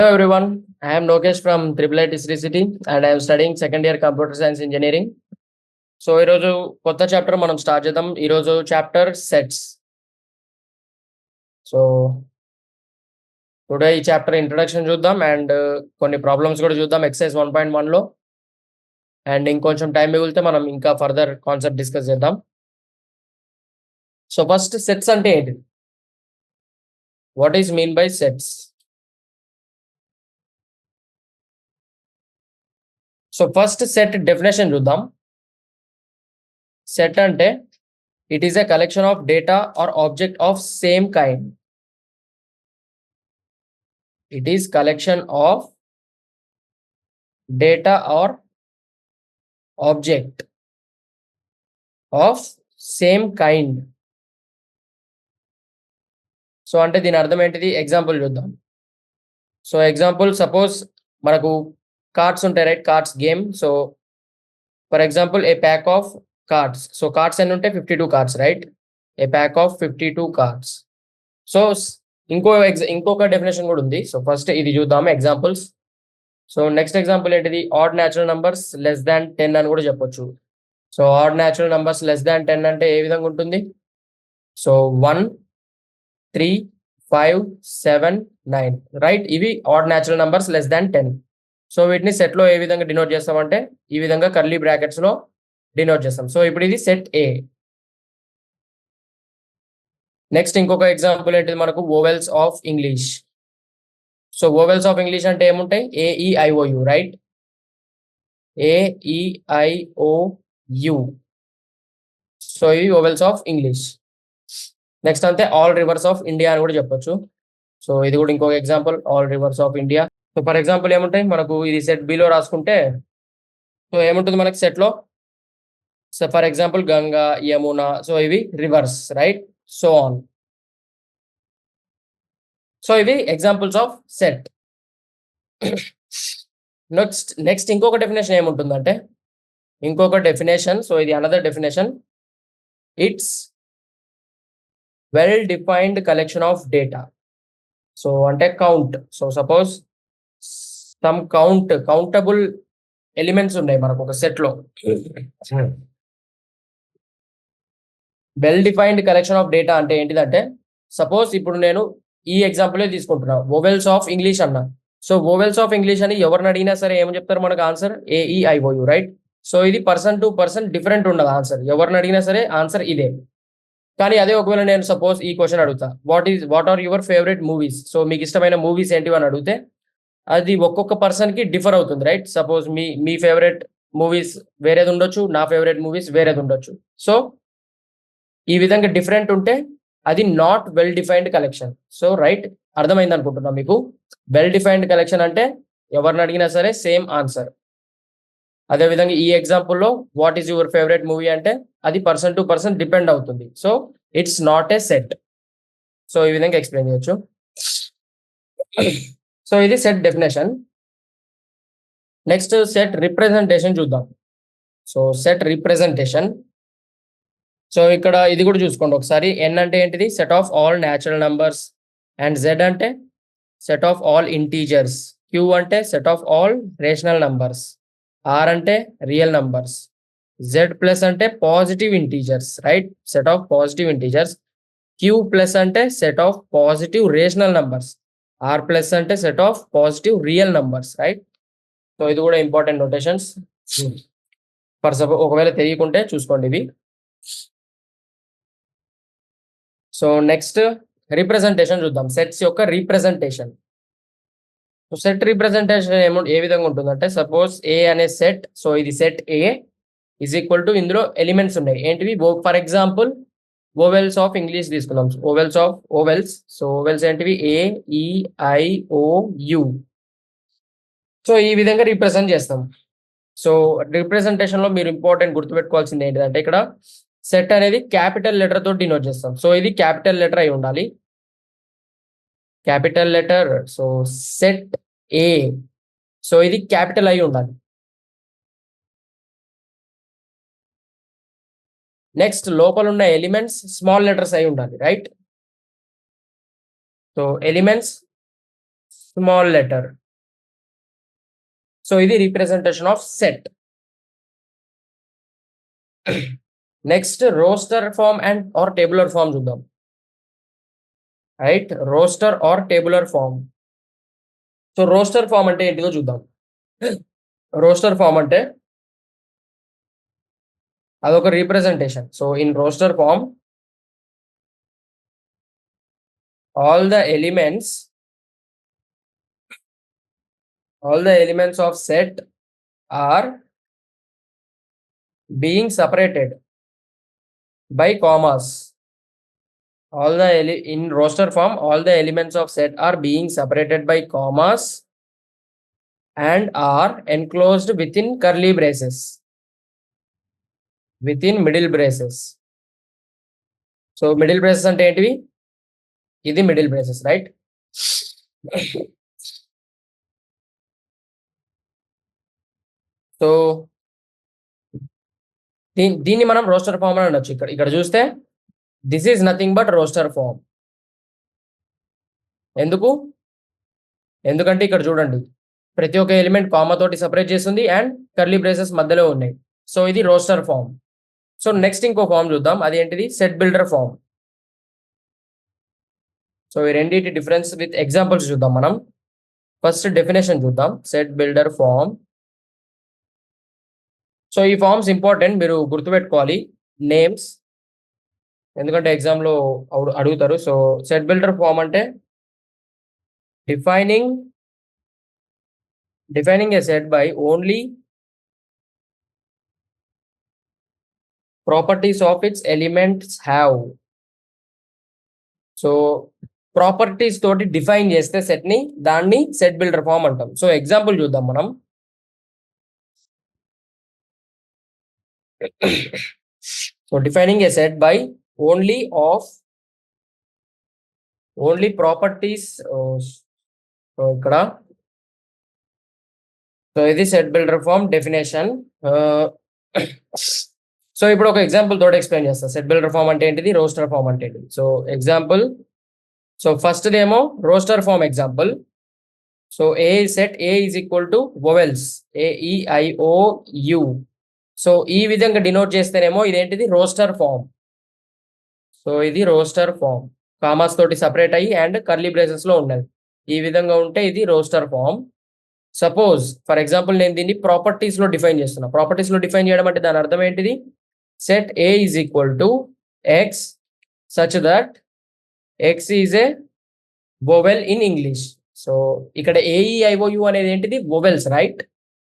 Hello everyone, I am Lokesh from IIIT Sri City and I am studying second year computer science engineering. So ఈరోజు కొత్త chapter మనం start చేద్దాం. ఈరోజు chapter sets. So today ఈ chapter introduction చూద్దాం and కొన్ని problems కూడా చూద్దాం ఎక్సర్సైజ్ 1.1లో. అండ్ ఇంకొంచెం టైం మిగిలితే మనం ఇంకా ఫర్దర్ కాన్సెప్ట్ డిస్కస్ చేద్దాం. సో ఫస్ట్ సెట్స్ అంటే ఏంటి? What is mean by sets? So first set definition చూద్దాం. సెట్ అంటే it is a collection of data or object of same kind. It is collection of data or object of same kind. So అంటే దీని అర్థం ఏంటిది? Example చూద్దాం. So example suppose మనకు cards ఉంటాయి, right? Cards game. So for example A pack of cards. So cards ఎన్ని ఉంటాయి? 52 cards, right? A pack of 52 cards. So ఇంకొక డెఫినేషన్ కూడా ఉంది. సో ఫస్ట్ ఇది చూద్దాము ఎగ్జాంపుల్స్. సో నెక్స్ట్ ఎగ్జాంపుల్ ఏంటిది? Add natural numbers less than 10 అని కూడా చెప్పొచ్చు. So odd natural numbers less than 10 అంటే ఏ విధంగా ఉంటుంది? So 1, 3, 5, 7, 9, right? ఇవి odd natural numbers less than 10. So వీటిని సెట్ లో ఏ విధంగా డినోట్ చేస్తామంటే ఈ విధంగా కర్లీ బ్రాకెట్స్ లో డినోట్ చేస్తాం. సో ఇప్పుడు ఇది సెట్ ఏ. నెక్స్ట్ ఇంకొక ఎగ్జాంపుల్ ఏంటిది మనకు? Vowels of English. So vowels of English అంటే ఏముంటాయి? AEIOU, right? AEIOU. సో ఇవి వోవెల్స్ ఆఫ్ ఇంగ్లీష్. నెక్స్ట్ అంతే ఆల్ రివర్స్ ఆఫ్ ఇండియా అని కూడా చెప్పొచ్చు. సో ఇది కూడా ఇంకొక example, all rivers of India. So for example ఏముంటాయి మనకు? ఇది సెట్ బిలో రాసుకుంటే సో ఏముంటుంది మనకి సెట్ లో? So for example Ganga, Yamuna. So ఇవి rivers, right? So on. So ఇవి ఎగ్జాంపుల్స్ ఆఫ్ సెట్. నెక్స్ట్ ఇంకొక డెఫినేషన్ ఏముంటుందంటే ఇంకొక డెఫినేషన్. సో ఇది another definition. It's well defined collection of data. So అంటే count. So suppose some countable elements ఉన్నాయి మనకు ఒక సెట్ లో. Well defined collection of data అంటే ఏంటిదంటే సపోజ్ ఇప్పుడు నేను ఈ ఎగ్జాంపుల్ తీసుకుంటున్నా, వోవెల్స్ ఆఫ్ ఇంగ్లీష్ అన్నా. సో వోవెల్స్ ఆఫ్ ఇంగ్లీష్ అని ఎవరిని అడిగినా సరే ఏమని చెప్తారు మనకు? Answer AEIOU, right? సో ఇది పర్సన్ టు పర్సన్ డిఫరెంట్ ఉండదు ఆన్సర్. ఎవరిని అడిగినా సరే ఆన్సర్ ఇదే. కానీ అదే ఒకవేళ నేను సపోజ్ ఈ క్వశ్చన్ అడుగుతా, what are your favourite movies? So మీకు ఇష్టమైన మూవీస్ ఏంటివి అని అడిగితే అది ఒక్కొక్క పర్సన్ కి డిఫర్ అవుతుంది, రైట్? సపోజ్ మీ ఫేవరెట్ మూవీస్ వేరేది ఉండొచ్చు, నా ఫేవరెట్ మూవీస్ వేరేది ఉండొచ్చు. సో ఈ విధంగా డిఫరెంట్ ఉంటే అది not well defined collection. So right, అర్థమైంది అనుకుంటున్నా మీకు. వెల్ డిఫైన్డ్ కలెక్షన్ అంటే ఎవరిని అడిగినా సరే సేమ్ ఆన్సర్. అదేవిధంగా ఈ ఎగ్జాంపుల్లో what is your favourite movie అంటే అది పర్సన్ టు పర్సన్ డిపెండ్ అవుతుంది. So it's not a set. So ఈ విధంగా ఎక్స్ప్లెయిన్ చేయొచ్చు. సో ఇది set definition. Next set representation చూద్దాం. So set representation. సో ఇక్కడ ఇది కూడా చూసుకోండి ఒకసారి. N అంటే ఏంటిది? Set of all natural numbers. And Z అంటే set of all integers. Q అంటే set of all rational numbers. R అంటే రియల్ నంబర్స్. Z ప్లస్ అంటే positive integers, right? Set of positive integers. Q plus అంటే set of positive rational numbers. R plus అంటే set of positive real numbers, right? So ఇది కూడా important notations. For suppose ఒకవేళ తెలియకుంటే చూసుకోండి ఇవి. So next representation చూద్దాం. Sets యొక్క representation. So set representation ఏ విధంగా ఉంటుందంటే సపోజ్ ఏ అనే సెట్. సో ఇది set A is equal to ఇందులో ఎలిమెంట్స్ ఉన్నాయి ఏంటివి? For example vowels of English తీసుకుందాం. ఓవెల్స్. సో ఓవెల్స్ ఏంటివి? AEIOU. సో ఈ విధంగా రిప్రజెంట్ చేస్తాం. సో రిప్రజెంటేషన్ లో మీరు ఇంపార్టెంట్ గుర్తుపెట్టుకోవాల్సింది ఏంటిదంటే ఇక్కడ సెట్ అనేది క్యాపిటల్ లెటర్ తో డినోట్ చేస్తాం. సో ఇది క్యాపిటల్ లెటర్ అయి ఉండాలి, capital letter. So set A. So ఇది క్యాపిటల్ అయి ఉండాలి. నెక్స్ట్ లోపల ఉన్న ఎలిమెంట్స్ స్మాల్ లెటర్స్ అయి ఉండాలి, right? So elements small letter. So ఇది representation of set. Next roster form and or tabular form చూద్దాం. Right, roster or tabular form. So roster form అంటే ఏంటిదో చూద్దాం. రోస్టర్ ఫామ్ అంటే అదొక representation. So in roster form all the elements of set are being separated by commas. In roster form, all the elements of set are being separated by commas and are enclosed within curly braces, within middle braces. So middle braces ante entivi? Idi middle braces, right? So దీన్ని మనం roster form అని అనొచ్చు. ఇక్కడ చూస్తే this is nothing but roster form. ఎందుకంటే ఇక్కడ చూడండి, ప్రతి ఒక్క ఎలిమెంట్ కామా తోటి సపరేట్ చేస్తుంది అండ్ కర్లీ బ్రేసెస్ మధ్యలో ఉన్నాయి. సో ఇది రోస్టర్ ఫామ్. సో నెక్స్ట్ ఇంకో ఫామ్ చూద్దాం, అది ఏంటిది? Set builder form. సో ఈ రెండింటి డిఫరెన్స్ విత్ ఎగ్జాంపుల్స్ చూద్దాం మనం. ఫస్ట్ డెఫినేషన్ చూద్దాం, సెట్ బిల్డర్ ఫామ్. సో ఈ ఫార్మ్స్ ఇంపార్టెంట్, మీరు గుర్తుపెట్టుకోవాలి నేమ్స్, ఎందుకంటే ఎగ్జామ్లో అడుగుతారు. సో సెట్ బిల్డర్ ఫామ్ అంటే defining a set by only properties of its elements have. So properties తోటి డిఫైన్ చేస్తే సెట్ ని, దాన్ని సెట్ బిల్డర్ ఫామ్ అంటాం. సో ఎగ్జాంపుల్ చూద్దాం మనం. So defining a set by only properties. So ఇక్కడ so ఇది set builder form definition. So ఇప్పుడు ఒక ఎగ్జాంపుల్ తోటి ఎక్స్ప్లెయిన్ చేస్తా, సెట్ బిల్డర్ ఫామ్ అంటే ఏంటిది, రోస్టర్ ఫామ్ అంటే ఏంటిది. సో ఎగ్జాంపుల్, సో ఫస్ట్ ఏమో roster form example. So a set A is equal to vowels AEIOU. So ఈ విధంగా డినోట్ చేస్తేనేమో ఇదేంటిది, రోస్టర్ ఫామ్. సో ఇది రోస్టర్ ఫామ్, కామాస్ తోటి సపరేట్ అయ్యి అండ్ కర్లీ బ్రేసెస్ లో ఉన్నది. ఈ విధంగా ఉంటే ఇది roster form. Suppose for example నేను దీన్ని ప్రాపర్టీస్ లో డిఫైన్ చేస్తున్నా. ప్రాపర్టీస్ లో డిఫైన్ చేయడం అంటే దాని అర్థం ఏంటిది, set A is equal to X such that X is a vowel in English. So ఇక్కడ AEIOU అనేది ఏంటిది, వొవెల్స్, రైట్?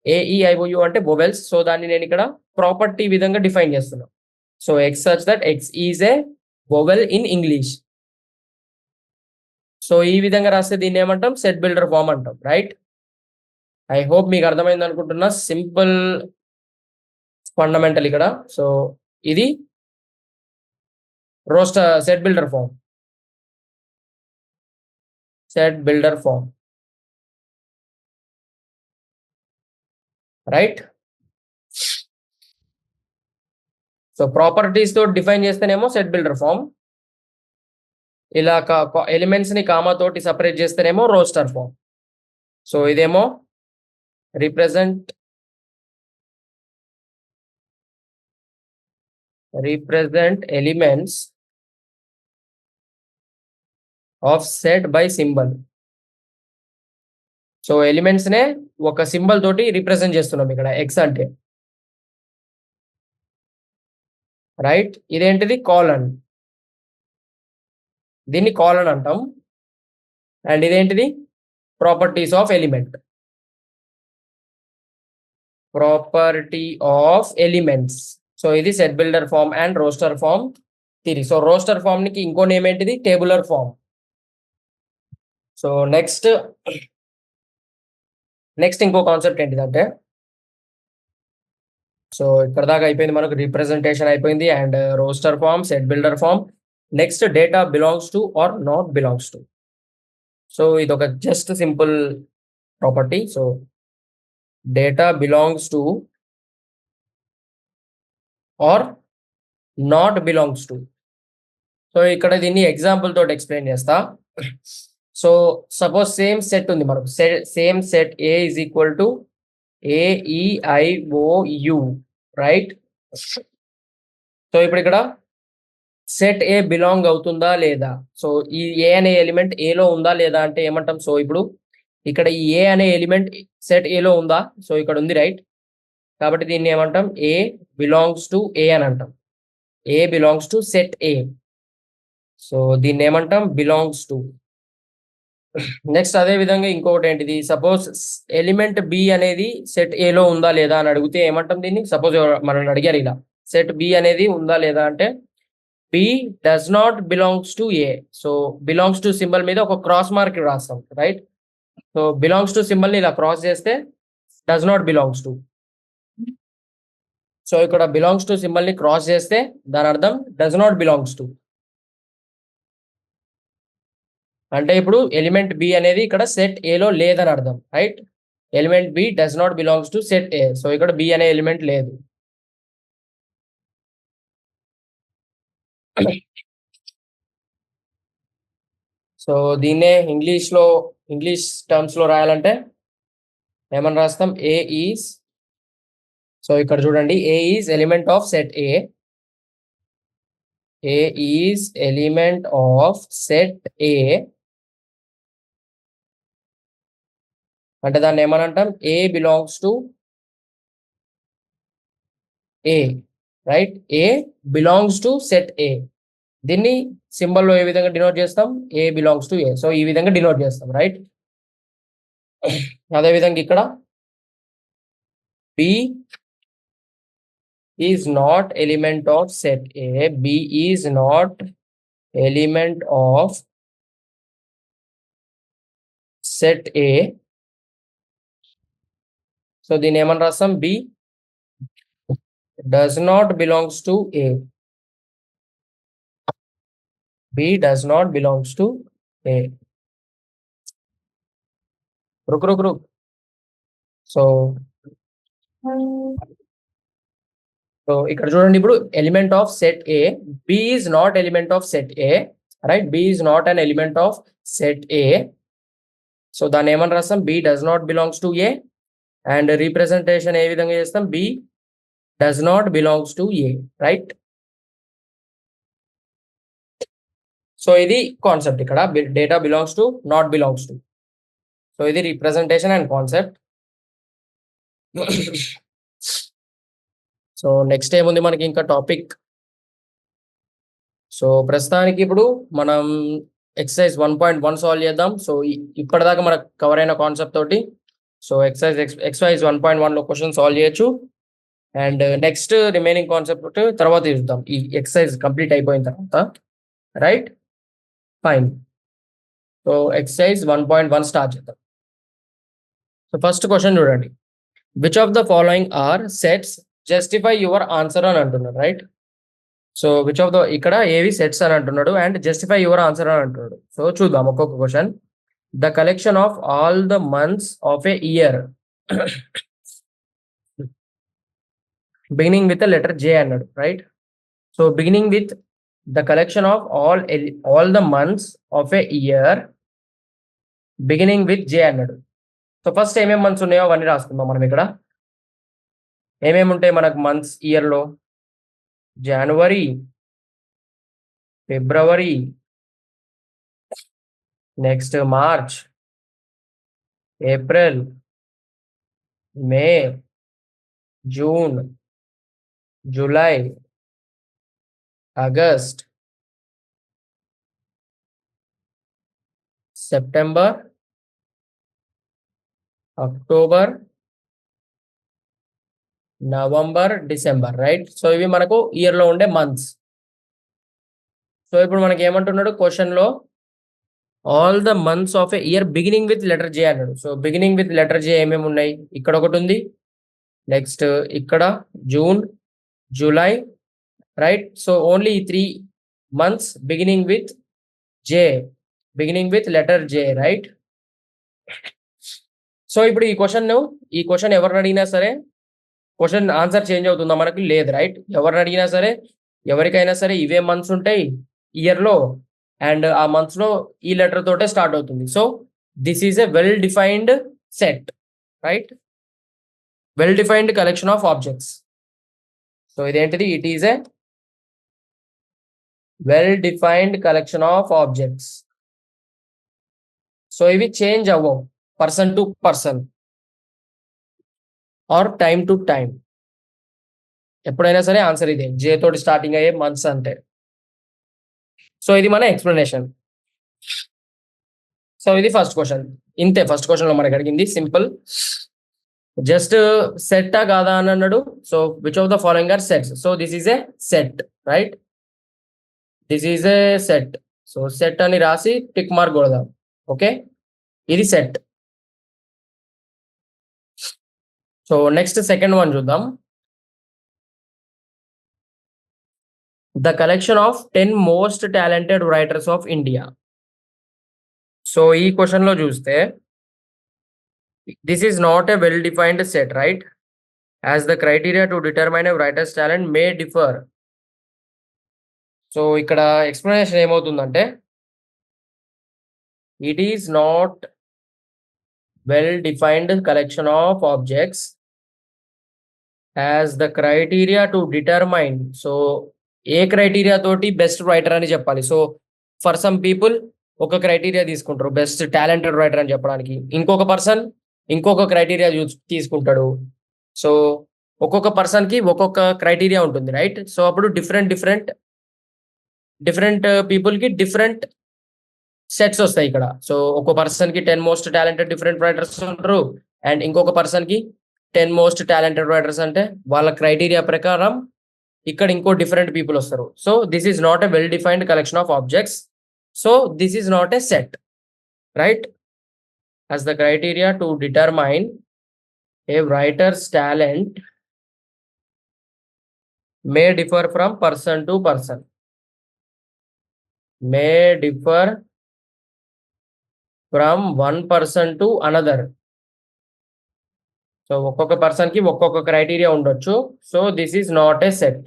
AEIOU అంటే వొవెల్స్. సో దాన్ని నేను ఇక్కడ ప్రాపర్టీ విధంగా డిఫైన్ చేస్తున్నా. So X such that X is a vowel in English. So ఈ విధంగా రాస్తే దీన్ని ఏమంటాం, సెట్ బిల్డర్ ఫామ్ అంటాం, రైట్? ఐ హోప్ మీకు అర్థమైంది అనుకుంటున్నా. సింపుల్ ఫండమెంటల్ ఇక్కడ. సో ఇది roster set builder form, set builder form, right? So properties తో డిఫైన్ చేస్తేనేమో సెట్ బిల్డర్ ఫామ్, ఇలా ఎలిమెంట్స్ ని కామా తోటి సపరేట్ చేస్తేనేమో రోస్టర్ ఫామ్. సో ఇదేమో represent elements of set by symbol. సో ఎలిమెంట్స్ నే ఒక సింబల్ తోటి రిప్రజెంట్ చేస్తున్నాం ఇక్కడ, ఎక్స్ అంటే, రైట్? ఇదేంటిది, కాలన్. దీన్ని కాలన్ అంటాం. అండ్ ఇదేంటిది, properties of element, property of elements. So ఇది set builder form and roster form theory. So roster form కి ఇంకో నేమ్ ఏంటిది, టేబులర్ ఫామ్. సో నెక్స్ట్ ఇంకో కాన్సెప్ట్ ఏంటిదంటే, సో ఇక్కడ దాకా అయిపోయింది మనకు, రిప్రజెంటేషన్ అయిపోయింది and roster form, set builder form. Next data belongs to or not belongs to. So ఇది ఒక just simple property. So data belongs to or not belongs to. So ఇక్కడ దీన్ని ఎగ్జాంపుల్ తోటి ఎక్స్ప్లెయిన్ చేస్తా. సో సపోజ్ సేమ్ సెట్ ఉంది మనకు, same set A is equal to AEIOU, right? So ఇప్పుడు ఇక్కడ సెట్ ఏ బిలాంగ్ అవుతుందా లేదా, సో ఈ ఏ అనే ఎలిమెంట్ ఏలో ఉందా లేదా అంటే ఏమంటాం? సో ఇప్పుడు ఇక్కడ ఈ ఏ అనే ఎలిమెంట్ సెట్ ఏలో ఉందా? సో ఇక్కడ ఉంది, రైట్? కాబట్టి దీన్ని ఏమంటాం? ఏ బిలాంగ్స్ టు ఏ అని అంటాం. A belongs to set A. So దీన్ని ఏమంటాం? Belongs to. నెక్స్ట్ అదే విధంగా ఇంకొకటి ఏంటిది, సపోజ్ ఎలిమెంట్ బి అనేది సెట్ ఏలో ఉందా లేదా అని అడిగితే ఏమంటాం దీన్ని? సపోజ్ మనం అడిగారు ఇలా, సెట్ బి అనేది ఉందా లేదా అంటే B does not belongs to A. So belongs to symbol మీద ఒక క్రాస్ మార్క్ రాస్తాం, right? So belongs to symbol ని ఇలా క్రాస్ చేస్తే does not belongs to. So ఇక్కడ బిలాంగ్స్ టు సింబల్ ని క్రాస్ చేస్తే దాని అర్థం డస్ నాట్ బిలాంగ్స్ టు. అంటే ఇప్పుడు ఎలిమెంట్ బి అనేది ఇక్కడ సెట్ ఏలో లేదని అర్థం, right? Element B does not belongs to set A. So ఇక్కడ బి అనే ఎలిమెంట్ లేదు. సో దీన్నే ఇంగ్లీష్ టర్మ్స్ లో రాయాలంటే ఏమని రాస్తాం? ఏ ఈజ్, సో ఇక్కడ చూడండి, A is element of set A. A is element of set A అంటే దాన్ని ఏమనంటాం? A belongs to A, right? A belongs to set A. దీన్ని సింబల్లో ఏ విధంగా డినోట్ చేస్తాం? A belongs to A. So ఈ విధంగా డినోట్ చేస్తాం, రైట్? అదే విధంగా ఇక్కడ B is not element of set A. B is not element of set A. So దీన్ని ఏమని రాస్తాం? B does not belongs to A. B does not belongs to A. రుక్. సో ఇక్కడ చూడండి, ఇప్పుడు element of set A, B is not element of set A, right? B is not an element of set A. So దాన్ని ఏమని రాస్తాం? B does not belongs to A. And representation ఏ విధంగా చేస్తాం? B does not belongs to A, right? So ఇది concept. ఇక్కడ data belongs to, not belongs to. So ఇది representation and concept. So next ఏముంది మనకి ఇంకా టాపిక్? సో ప్రస్తుతానికి ఇప్పుడు మనం ఎక్సర్సైజ్ 1.1 సాల్వ్ చేద్దాం. సో ఇప్పటిదాకా మనకు కవర్ అయిన కాన్సెప్ట్ తోటి సో ఎక్సర్సైజ్ 1.1 లో క్వశ్చన్ సాల్వ్ చేయొచ్చు. అండ్ నెక్స్ట్ రిమైనింగ్ కాన్సెప్ట్ తర్వాత చూద్దాం, ఈ ఎక్సర్సైజ్ కంప్లీట్ అయిపోయిన తర్వాత, right? Fine. So exercise 1.1 start చేద్దాం. సో ఫస్ట్ క్వశ్చన్ చూడండి, which of the following are sets justify your answer అని అంటున్నాడు, right? So which of the, ఇక్కడ ఏవి సెట్స్ అని అంటున్నాడు అండ్ జస్టిఫై యువర్ ఆన్సర్ అని అంటున్నాడు. సో చూద్దాం ఒక్కొక్క question. The collection of all the months of a year beginning with letter J అన్నాడు, right? So beginning with the collection of all the months of a year beginning with J అన్నాడు. So first ఏమేమి months ఉన్నాయో అవన్నీ రాసుకుందాం మనం. ఇక్కడ ఏమేమి ఉంటాయి మనకు మంత్స్ ఇయర్లో? January, February, next March, April, May, June, July, August, September, October, November, December, right? So ఇవి మనకు ఇయర్ లో ఉండే మంత్స్. సో ఇప్పుడు మనకి ఏమంటున్నాడు క్వశ్చన్ లో, all the months of a year beginning with letter J అన్నాడు. So beginning with letter J ఏమేమి ఉన్నాయి? ఇక్కడ ఒకటి ఉంది, నెక్స్ట్ ఇక్కడ June, July, right? So only 3 months beginning with J, beginning with letter J, right? So ఇప్పుడు ఈ question ఎవరిని అడిగినా సరే క్వశ్చన్ ఆన్సర్ చేంజ్ అవుతుందా? మనకి లేదు, రైట్? ఎవరిని అడిగినా సరే, ఎవరికైనా సరే ఇవే మంత్స్ ఉంటాయి ఇయర్ లో. అండ్ ఆ మంత్స్ లో ఈ లెటర్ తోటే స్టార్ట్ అవుతుంది. So this is a well defined set, right? Well defined collection of objects. So ఇదేంటిది? It is a well defined collection of objects. So ఇవి చేంజ్ అవ్వవు person to person or time to time. ఎప్పుడైనా సరే answer ఇదే, జే తోటి starting అయ్యే months అంటే. So ఇది మన ఎక్స్ప్లెనేషన్. సో ఇది ఫస్ట్ క్వశ్చన్. ఇంతే ఫస్ట్ క్వశ్చన్ లో మనకి అడిగింది, సింపుల్. జస్ట్ సెట్టా కాదా అని అన్నాడు. So which of the following are sets? So this is a set, right? This is a set. So set అని రాసి టిక్ మార్క్ కొడదాం. ఓకే, ఇది set. So next second one చూద్దాం. The collection of 10 most talented writers of India. So ఈ question లో చూస్తే this is not a well defined set, right? As the criteria to determine a writers talent May differ. So ఇక్కడ explanation ఏమవుతుందంటే, it is not well defined collection of objects as the criteria to determine. So A criteria తోటి best writer అని చెప్పాలి. So for some people ఒక criteria తీసుకుంటారు best talented writer అని చెప్పడానికి, ఇంకొక పర్సన్ ఇంకొక క్రైటీరియా తీసుకుంటాడు. సో ఒక్కొక్క పర్సన్ కి ఒక్కొక్క క్రైటీరియా ఉంటుంది, రైట్? సో అప్పుడు డిఫరెంట్ పీపుల్ కి డిఫరెంట్ సెట్స్ వస్తాయి ఇక్కడ. సో ఒక పర్సన్ కి 10 మోస్ట్ టాలెంటెడ్ డిఫరెంట్ రైటర్స్ ఉంటారు, అండ్ ఇంకొక పర్సన్ కి 10 మోస్ట్ టాలెంటెడ్ రైటర్స్ అంటే వాళ్ళ క్రైటీరియా ప్రకారం ఇక్కడ ఇంకో డిఫరెంట్ పీపుల్ వస్తారు. So this is not a well defined collection of objects. So this is not a set, right? as the criteria to determine a writer's talent may differ from person to person. May differ from one person to another. So ఒక్కొక్క person కి ఒక్కొక్క criteria ఉండొచ్చు. So this is not a set.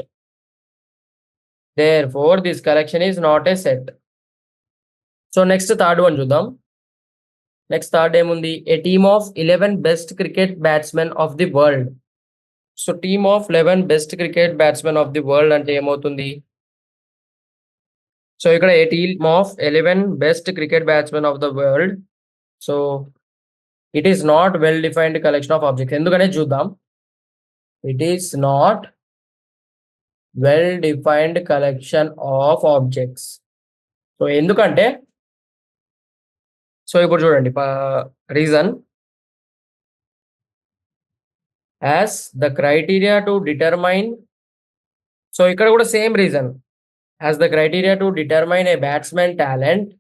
Therefore this collection is not a set. So next third one చూద్దాం. Next third ఏముంది? A team of 11 best cricket batsmen of the world. So team of 11 best cricket batsmen of the world అంటే ఏమవుతుంది? So ఇక్కడ a team of 11 best cricket batsmen of the world. So it is not well defined collection of objects. ఎందుకనే చూద్దాం. It is not well defined collection of objects. So ఎందుకంటే, so ఇప్పుడు చూడండి reason, as the criteria to determine. So ఇక్కడ కూడా same reason, as the criteria to determine a batsmen talent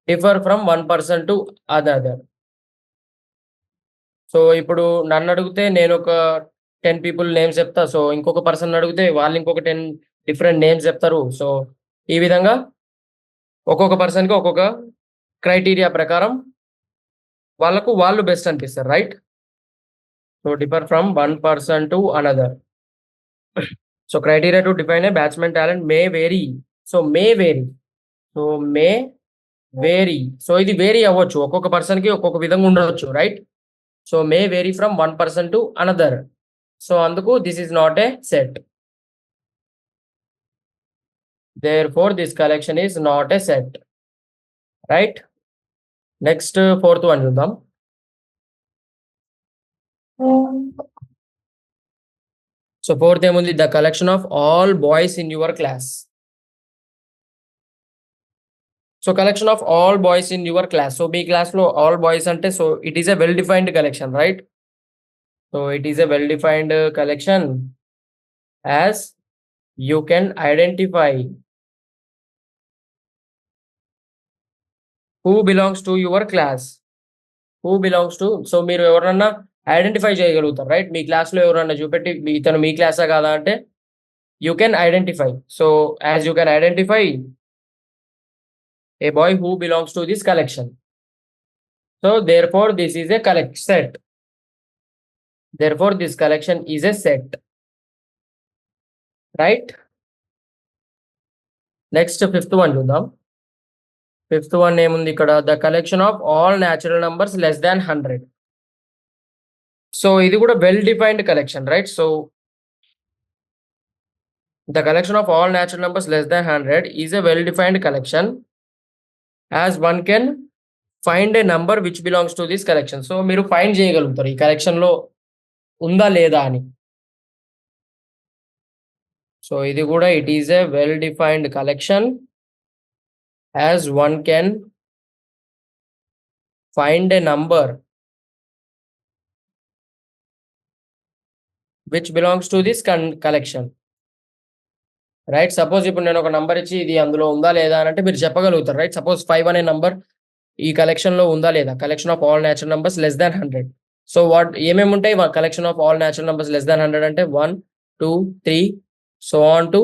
differ from one person to other. So ఇప్పుడు నన్ను అడిగితే నేను ఒక 10 పీపుల్ నేమ్స్ చెప్తా. సో ఇంకొక పర్సన్ అడిగితే వాళ్ళు ఇంకొక 10 డిఫరెంట్ నేమ్స్ చెప్తారు. సో ఈ విధంగా ఒక్కొక్క పర్సన్ కి ఒక్కొక్క క్రైటీరియా ప్రకారం వాళ్ళు బెస్ట్ అనిపిస్తారు, right? So differ from one person to another. So criteria to define a batsmen talent may vary. So may vary. So ఇది వేరీ అవ్వచ్చు, ఒక్కొక్క పర్సన్ కి ఒక్కొక్క విధంగా ఉండవచ్చు, right? So may vary from one person to another. So అందుకు this is not a set. Therefore this collection is not a set, right? Next fourth one చూద్దాం. So fourth ఏముంది? The collection of all boys in your class. So collection of all boys in your class. So me class లో all boys అంటే, so it is a well defined collection, right? So it is a well defined collection as you can identify who belongs to your class. So మీరు ఎవరన్నా identify చేయగలుగుతారు, right? మీ class లో ఎవరన్నా చూపెట్టి ఇతను మీ క్లాసా కాదా అంటే you can identify. So as you can identify A bye who belongs to this collection. So therefore this is a set. Therefore this collection is a set, right? Next fifth one చూద్దాం. Fifth one ఏముంది ఇక్కడ? The collection of all natural numbers less than 100. So ఇది కూడా well defined collection, right? So the collection of all natural numbers less than 100 is a well defined collection as one can find a number which belongs to this collection. So మీరు find చేయగలుగుతారు ఈ collection లో ఉందా లేదా అని. So ఇది కూడా it is a well defined collection as one can find a number which belongs to this collection, right? Suppose ఇప్పుడు నేను ఒక నంబర్ ఇచ్చి ఇది అందులో ఉందా లేదా అని అంటే మీరు చెప్పగలుగుతారు, రైట్? సపోజ్ 5 అనే నంబర్ ఈ కలెక్షన్ లో ఉందా లేదా, collection of all natural numbers less than 100. So what ఏమేమి ఉంటాయి collection of all natural numbers less దాన్ 100 అంటే 1 2 3 so on to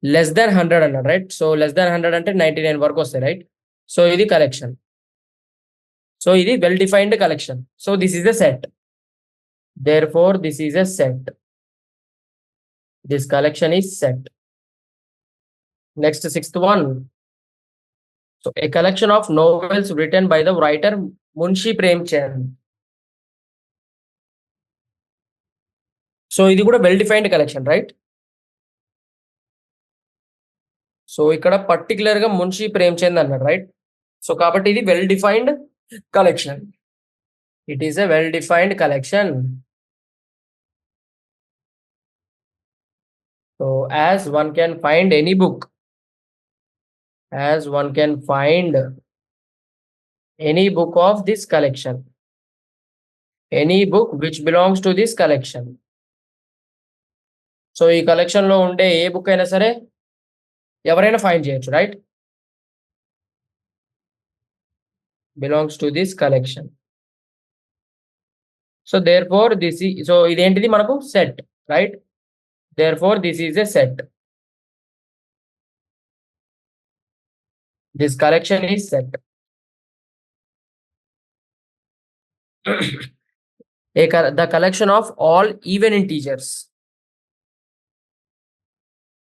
less than 100 అన్నాడు, రైట్? సో లెస్ దాన్ 100 అంటే 99 వరకు వస్తాయి, రైట్? సో ఇది కలెక్షన్. సో ఇది well defined collection. So this is a set. therefore this is a set. This collection is set. Next, sixth one. So a collection of novels written by the writer Munshi Premchand. So ఇది కూడా well defined collection, right? So ఇక్కడ particular గా మున్షి ప్రేమ్చంద్ అన్నాడు, right? So కాబట్టి ఇది well defined collection. It is a well defined collection. So as one can find any book, as one can find any book of this collection, any book which belongs to this collection. So ఈ collection లో ఉండే ఏ book అయినా సరే ఎవరైనా find చేయొచ్చు, right? Belongs to this collection. So therefore this is, so ఇదేంటిది మనకు set, right? therefore this is a set. This collection is set. The collection of all even integers.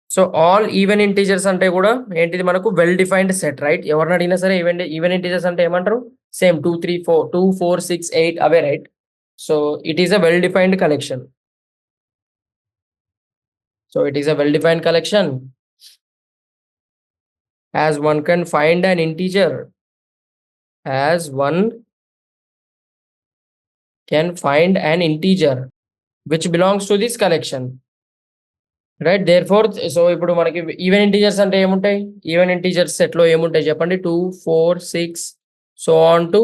So all even integers అంటే కూడా ఏంటిది మనకు well defined set, right? ఎవరిని అడిగినా సరే even integers అంటే ఏమంటారు? Same 2 3 4 2 4 6 8 away, right? So it is a well defined collection. So it is a well defined collection as one can find an integer, as one can find an integer which belongs to this collection, right? therefore so ఇప్పుడు మనకి even integers అంటే ఏముంటాయి? Even integers set లో ఏముంటాయి చెప్పండి? 2 4 6 so on to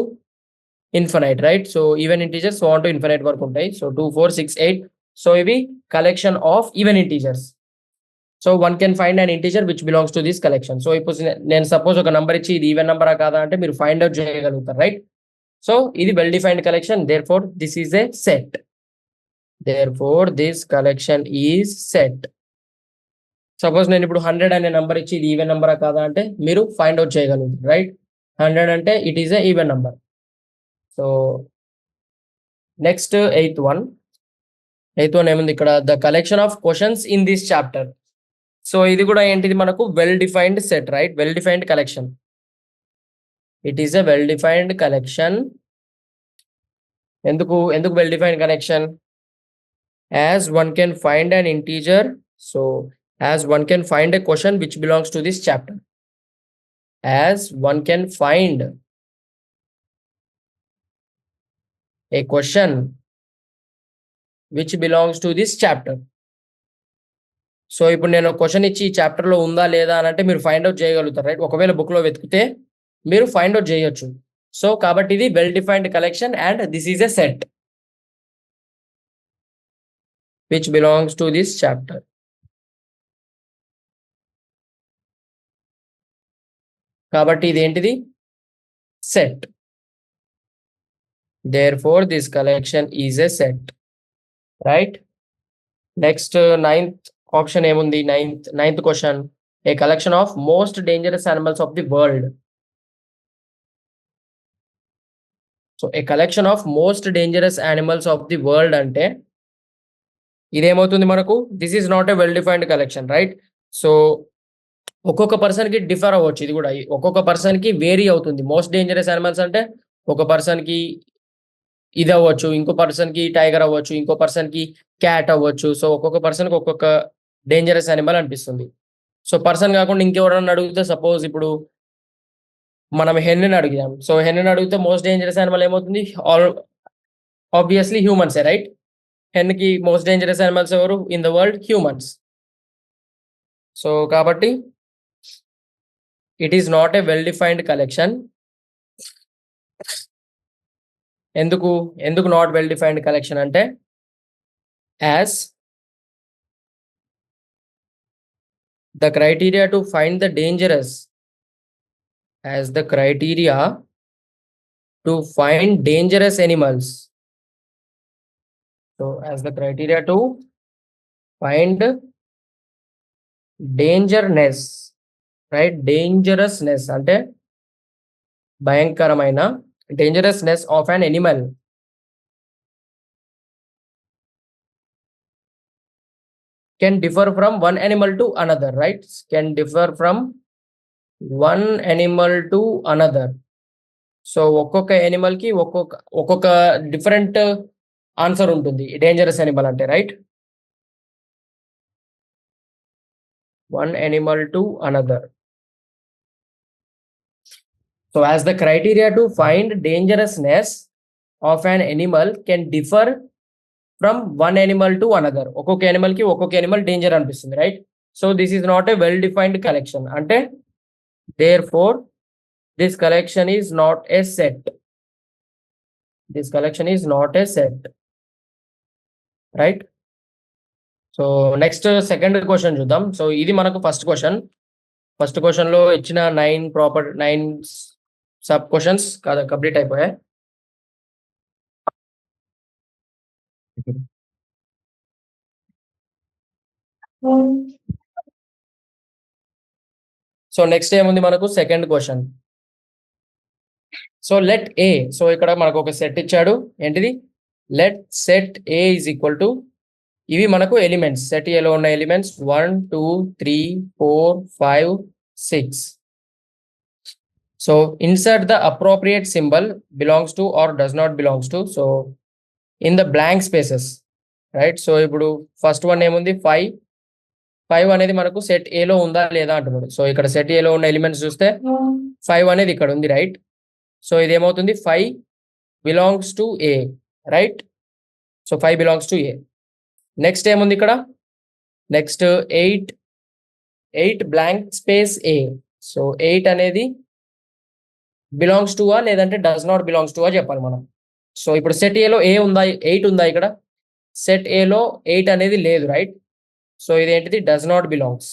infinite, right? So even integers so on to infinite వరకు ఉంటాయి. So 2 4 6 8 so ఇవి collection of even integers. So one can find an integer which belongs to this collection. So ఇప్పుడు నేను suppose ఒక number ఇచ్చి ఇది even నంబరా కాదా అంటే మీరు ఫైండ్ అవుట్ చేయగలుగుతారు, రైట్? సో ఇది well defined collection. therefore this is a set. therefore this collection is set. Suppose నేను ఇప్పుడు 100 అనే నంబర్ ఇచ్చి ఇది ఈవెన్ నంబరా కాదా అంటే మీరు ఫైండ్ అవుట్ చేయగలుగుతారు, రైట్? 100 అంటే it is a even number. So next eighth one ఏముంది ఇక్కడ? The collection of questions in this chapter. So ఇది కూడా ఏంటిది మనకు? Well defined set, right? Well defined collection. It is a well defined collection. ఎందుకు well defined collection? As one can find an integer, so as one can find a question which belongs to this chapter, as one can find a question which belongs to this chapter. So ఇప్పుడు నేను question ఇచ్చి ఈ chapter లో ఉందా లేదా అని అంటే మీరు ఫైండ్ అవుట్ చేయగలుగుతారు, రైట్? ఒకవేళ బుక్ లో వెతికితే మీరు ఫైండ్ అవుట్ చేయొచ్చు. సో కాబట్టి ఇది well defined collection and this is a set which belongs to this chapter. కాబట్టి ఇది ఏంటిది? Set. therefore this collection is a set, right? next ninth option ఏముంది? ninth question. a collection of most dangerous animals of the world. So a collection of most dangerous animals of the world అంటే ఇదేమవుతుంది మనకు? This is not a well defined collection, right? So ఒక్కొక్క పర్సన్‌కి differ అవ్వచ్చు ఇది గూడా. ఒక్కొక్క పర్సన్‌కి vary అవుతుంది. మోస్ట్ డేంజరస్ యానిమల్స్ అంటే ఒక పర్సన్‌కి ఇదవ్వచ్చు. ఇంకో పర్సన్‌కి టైగర్ అవ్వచ్చు. ఇంకో పర్సన్‌కి క్యాట్ అవ్వచ్చు. సో, ఒక్కొక్క పర్సన్‌కి ఒక్కొక్క డేంజరస్ యానిమల్ అనిపిస్తుంది. సో, పర్సన్ గాకుండా ఇంకెవరన్నా అడిగితే సపోజ్ ఇప్పుడు మనం హెన్‌ని అడిగాం. సో, హెన్‌ని అడిగితే మోస్ట్ డేంజరస్ యానిమల్ ఏమవుతుంది? ఆబ్వియస్‌లీ హ్యూమన్సే రైట్? హెన్‌కి మోస్ట్ డేంజరస్ యానిమల్స్ ఎవరు? In the world humans. So, కాబట్టి it is not a well defined collection. ఎందుకు? ఎందుకు నాట్ వెల్ డిఫైన్డ్ కలెక్షన్ అంటే as the criteria to find the dangerous as the criteria to find dangerous animals. So as the criteria to find dangerousness, right? Dangerousness అంటే భయంకరమైన dangerousness of an animal can differ from one animal to another, right? Can differ from one animal to another. So ఒక్కొక్క animal కి ఒక్కొక్క different answer ఉంటుంది dangerous animal అంటే right. One animal to another. So as the criteria to find dangerousness of an animal can differ from one animal to another. ఒక్కొక్క animal కి ఒక్కొక్క animal danger అనిపిస్తుంది right. So this is not a well defined collection అంటే therefore this collection is not a set. This collection is not a set, right? So next second question చూద్దాం. So ఇది మనకు first question లో ఇచ్చిన 9 sub questions complete అయిపోయాయి. So next ఏముంది మనకు second question. So let ఏ, so ఇక్కడ మనకు ఒక సెట్ ఇచ్చాడు. ఏంటిది? Let set A is equal to, ఇవి మనకు ఎలిమెంట్స్, సెట్ ఏలో ఉన్న elements 1 2 3 4 5 6. So insert the appropriate symbol belongs to or does not belongs to, so in the blank spaces right. So ఇప్పుడు ఫస్ట్ వన్ ఏముంది? 5 అనేది మనకు సెట్ ఏలో ఉందా లేదా అంటున్నాడు. సో ఇక్కడ సెట్ ఏలో ఉన్న ఎలిమెంట్స్ చూస్తే 5 అనేది ఇక్కడ ఉంది రైట్. సో ఇది ఏమవుతుంది? 5 belongs to A right. So 5 belongs to A. Next ఏముంది ఇక్కడ? నెక్స్ట్ 8 బ్లాంక్ స్పేస్ ఏ. సో 8 అనేది బిలాంగ్స్ టు ఆ లేదంటే డస్ నాట్ బిలాంగ్స్ టు ఆ చెప్పాలి మనం. సో ఇప్పుడు సెట్ ఏలో ఏ ఉందా? 8 ఉందా ఇక్కడ? సెట్ ఏలో 8 అనేది లేదు రైట్. సో ఇదేంటిది? Does not belongs.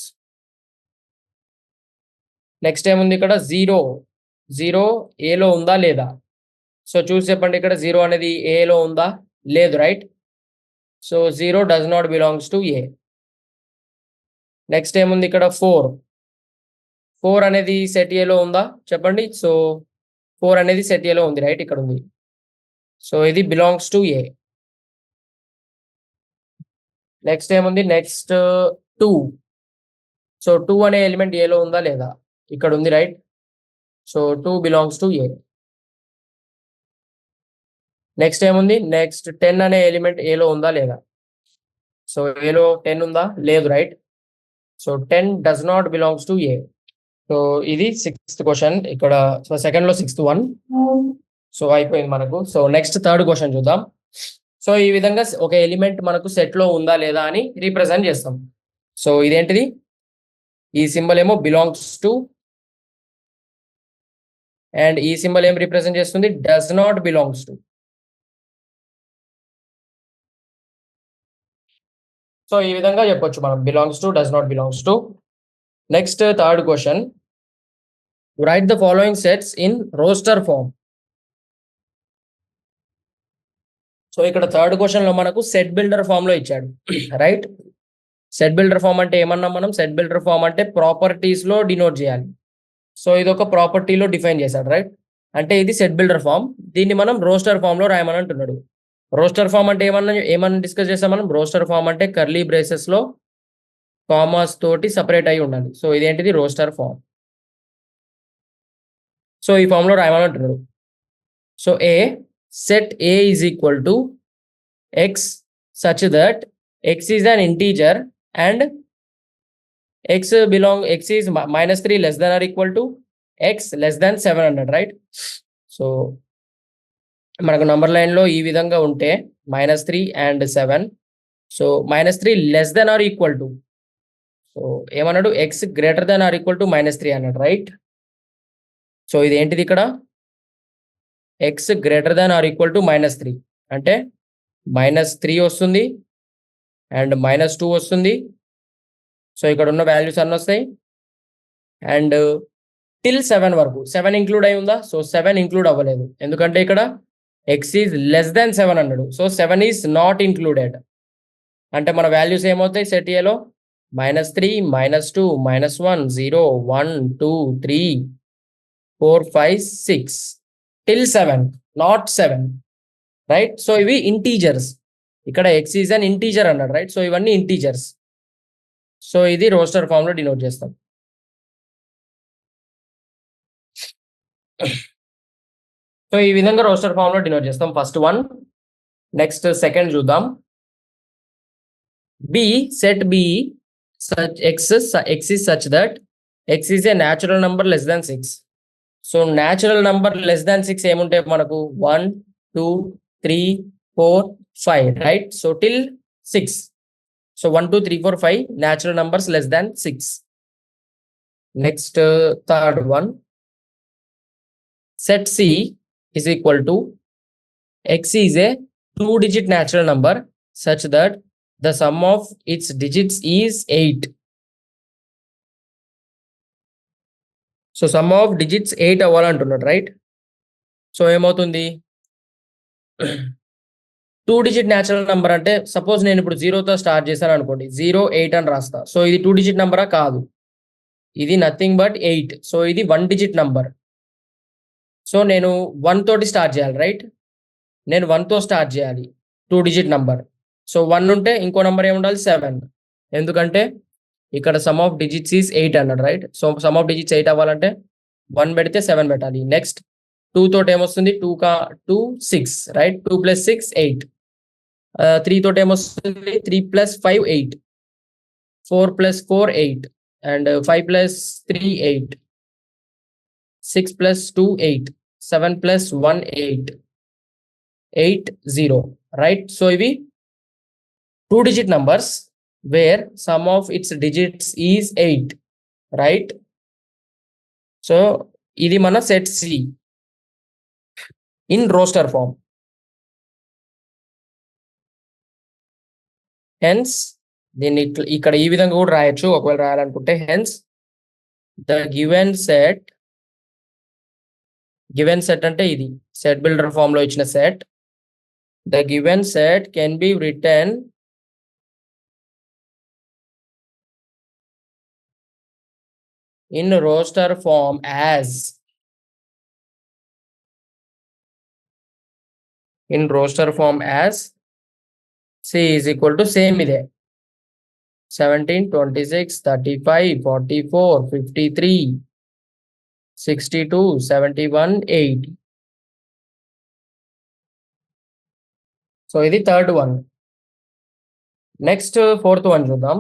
నెక్స్ట్ ఏముంది ఇక్కడ? 0 ఏలో ఉందా లేదా? సో చూసి చెప్పండి, ఇక్కడ 0 అనేది ఏలో ఉందా? లేదు right. So 0 does not belongs to A. Next ఏముంది ఇక్కడ? 4 అనేది సెట్ ఏలో ఉందా చెప్పండి. సో 4 అనేది సెట్ ఏలో ఉంది రైట్, ఇక్కడ ఉంది. సో ఇది బిలాంగ్స్ టు ఏ. నెక్స్ట్ ఏముంది? నెక్స్ట్ 2. సో 2 అనే ఎలిమెంట్ ఏలో ఉందా లేదా? ఇక్కడ ఉంది right. So 2 belongs to A. Next ఏముంది? నెక్స్ట్ 10 అనే ఎలిమెంట్ ఏలో ఉందా లేదా? సో ఏలో 10 ఉందా? లేదు right. So 10 does not belongs to A. So ఇది 6th క్వశ్చన్ ఇక్కడ. సో సెకండ్ లో 6th వన్. సో అయిపోయింది మనకు. సో నెక్స్ట్ థర్డ్ క్వశ్చన్ చూద్దాం. సో ఈ విధంగా ఒక ఎలిమెంట్ మనకు సెట్ లో ఉందా లేదా అని రీప్రజెంట్ చేస్తాం. సో ఇదేంటిది? ఈ సింబల్ ఏమో బిలాంగ్స్ టు, అండ్ ఈ సింబల్ ఏం రిప్రజెంట్ చేస్తుంది? Does not belongs to. So ఈ విధంగా చెప్పొచ్చు మనం, belongs to, does not belongs to. Next third question, right the following sets in roster form. So ఇక్కడ థర్డ్ క్వశ్చన్ లో మనకు సెట్ బిల్డర్ ఫామ్ లో ఇచ్చాడు రైట్. సెట్ బిల్డర్ ఫామ్ అంటే ఏమన్నాం మనం? సెట్ బిల్డర్ ఫామ్ అంటే ప్రాపర్టీస్ లో డినోట్ చేయాలి. సో ఇది ఒక ప్రాపర్టీలో డిఫైన్ చేశాడు రైట్. అంటే ఇది సెట్ బిల్డర్ ఫామ్. దీన్ని మనం రోస్టర్ ఫామ్ లో రాయమని అంటున్నాడు. రోస్టర్ ఫామ్ అంటే ఏమన్నా డిస్కస్ చేస్తాం మనం. రోస్టర్ ఫామ్ అంటే కర్లీ బ్రేసెస్ లో కామాస్ తోటి సపరేట్ అయి ఉండాలి. సో ఇదేంటిది రోస్టర్ ఫామ్. సో ఈ ఫామ్ లో రాయమని అంటున్నారు. So a set A is equal to X such that X is an integer and x is -3 less than or equal to x less than 700, right? So మనకు number line లో ఈ విధంగా ఉంటే -3 and 7. So -3 less than or equal to, so ఏమన్నాడు, x greater than or equal to -3 అన్నాడు, right? So ఇది ఏంటిది ఇక్కడ, x greater than or equal to -3 అంటే -3 వస్తుంది అండ్ -2 వస్తుంది. సో ఇక్కడ ఉన్న వాల్యూస్ అన్నీ వస్తాయి అండ్ టిల్ 7 వరకు. 7 ఇంక్లూడ్ అయి ఉందా? సో 7 ఇంక్లూడ్ అవ్వలేదు, ఎందుకంటే ఇక్కడ ఎక్స్ ఈజ్ లెస్ దాన్ 7 అన్నాడు. So 7 is not included. అంటే మన వాల్యూస్ ఏమవుతాయి సెట్ ఏలో, -3 -2 -1 0 1 2 3 4 5 6 టిల్ 7, నాట్ 7, రైట్? సో ఇవి ఇంటీజర్స్. ఇక్కడ ఎక్స్ ఈజ్ అన్ ఇంటీజర్ అన్నాడు, రైట్? సో ఇవన్నీ ఇంటీజర్స్. సో ఇది రోస్టర్ ఫామ్ లో డినోట్ చేస్తాం. సో ఈ విధంగా రోస్టర్ ఫామ్ లో డినోట్ చేస్తాం, ఫస్ట్ వన్. నెక్స్ట్ సెకండ్ చూద్దాం. B set B such x is such that x is a natural number less than 6. So natural number less than 6 ఏముంటాయి మనకు, 1 2 3 4 5, right? So till 6. So 1 2 3 4 5 natural numbers less than 6. Next third one, set C is equal to x is a 2-digit natural number such that the sum of its digits is 8. So sum of digits 8 అవ్వాలంటున్నాడు, రైట్? So ఏమవుతుంది, 2-digit natural number అంటే suppose నేను ఇప్పుడు 0తో start చేశాను అనుకోండి, 0 8 అని రాస్తా. సో ఇది 2-digit నంబరా? కాదు, ఇది నథింగ్ బట్ 8. సో ఇది 1-digit నంబర్. సో నేను 1 తోటి స్టార్ట్ చేయాలి, రైట్? నేను 1తో స్టార్ట్ చేయాలి, 2-digit నంబర్. సో 1 ఉంటే ఇంకో నంబర్ ఏముండాలి, 7, ఎందుకంటే ఇక్కడ సమ్ ఆఫ్ డిజిట్స్ ఈజ్ 8 అన్నాడు, right? So some of digits 8 అవ్వాలంటే 1 పెడితే 7 పెట్టాలి. నెక్స్ట్ 2 తోటి ఏమొస్తుంది, 2 6, రైట్? 2 + 6 8. 3 తోటి ఏమొస్తుంది, 3 + 5 8, 4 + 4 8 అండ్ 5 + 3 8, 6 + 2 8, 7 + 1 8, 8 0, రైట్? సో ఇవి 2-digit numbers where sum of its digits is 8, right? So ఇది మన set C in roster form. Hence దీన్ని ఇక్కడ ఈ విధంగా కూడా రాయొచ్చు ఒకవేళ రాయాలనుకుంటే. హెన్స్ ద గివెన్ సెట్ అంటే ఇది సెట్ బిల్డర్ ఫామ్ లో ఇచ్చిన set. The given set can be written in roster form as C is equal to same ide 17 26 35 44 53 62 71 80. So ఇది third one. Next fourth one చూద్దాం.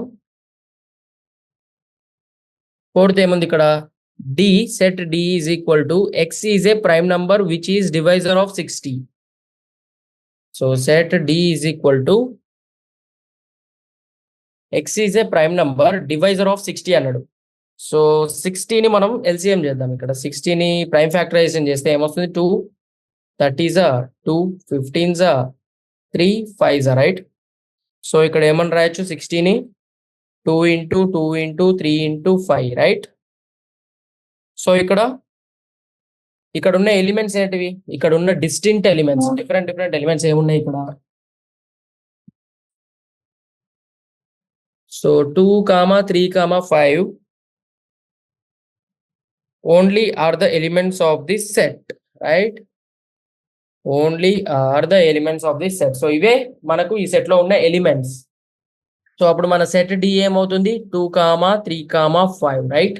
ఫోర్త్ ఏముంది ఇక్కడ, D set D is equal to X is a prime number which is divisor of 60. So set D is equal to X is a prime number divisor of 60 అన్నాడు. So 60ని మనం LCM చేద్దాం. ఇక్కడ 60ని prime factorisation చేస్తే ఏమొస్తుంది, 2 30s 2 15s 3 5s, right? So ఇక్కడ ఏమని రాయొచ్చు, 60ని 2 × 2 × 3 × 5, right? So ఇక్కడ ఉన్న ఎలిమెంట్స్ ఏంటివి, ఇక్కడ ఉన్న డిస్టింక్ట్ ఎలిమెంట్స్, డిఫరెంట్ ఎలిమెంట్స్ ఏమున్నాయి ఇక్కడ. So 2, 3, 5 only are the elements of this set, right? Only are the elements of this set. So ఇవే మనకు ఈ సెట్ లో ఉన్న ఎలిమెంట్స్. సో అప్పుడు మన సెట్ డి ఏమవుతుంది 2, 3, 5, రైట్?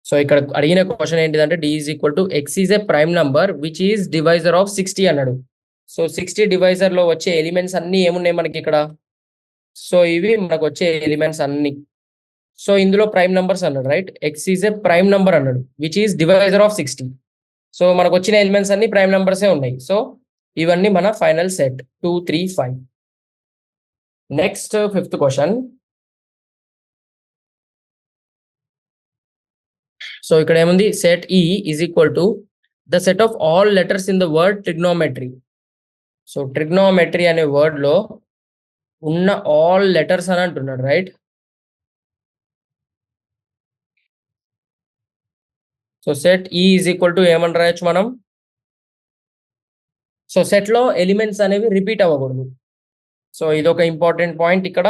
సో ఇక్కడ అడిగిన క్వశ్చన్ ఏంటిదంటే D is equal to X is a prime number which is divisor of 60 అన్నాడు. సో 60 డివైజర్ లో వచ్చే ఎలిమెంట్స్ అన్ని ఏమున్నాయి మనకి ఇక్కడ? సో ఇవి మనకు వచ్చే ఎలిమెంట్స్ అన్ని. సో ఇందులో ప్రైమ్ నంబర్స్ అన్నాడు, right? X is a prime number అన్నాడు which is divisor of 60. So మనకు వచ్చిన ఎలిమెంట్స్ అన్ని ప్రైమ్ నంబర్సే ఉన్నాయి. సో ఇవన్నీ మన final set 2, 3, 5. Next fifth question. So ఇక్కడ ఏముంది? సెట్ ఈ is equal to the set of all letters in the word trigonometry. So trigonometry అనే వర్డ్ లో ఉన్న ఆల్ లెటర్స్ అని అంటున్నాడు, రైట్? సో సెట్ ఈ ఈజ్ ఈక్వల్ టు ఏమని రాయొచ్చు మనం? సో సెట్ లో ఎలిమెంట్స్ అనేవి రిపీట్ అవ్వకూడదు. సో ఇది ఒక ఇంపార్టెంట్ పాయింట్ ఇక్కడ.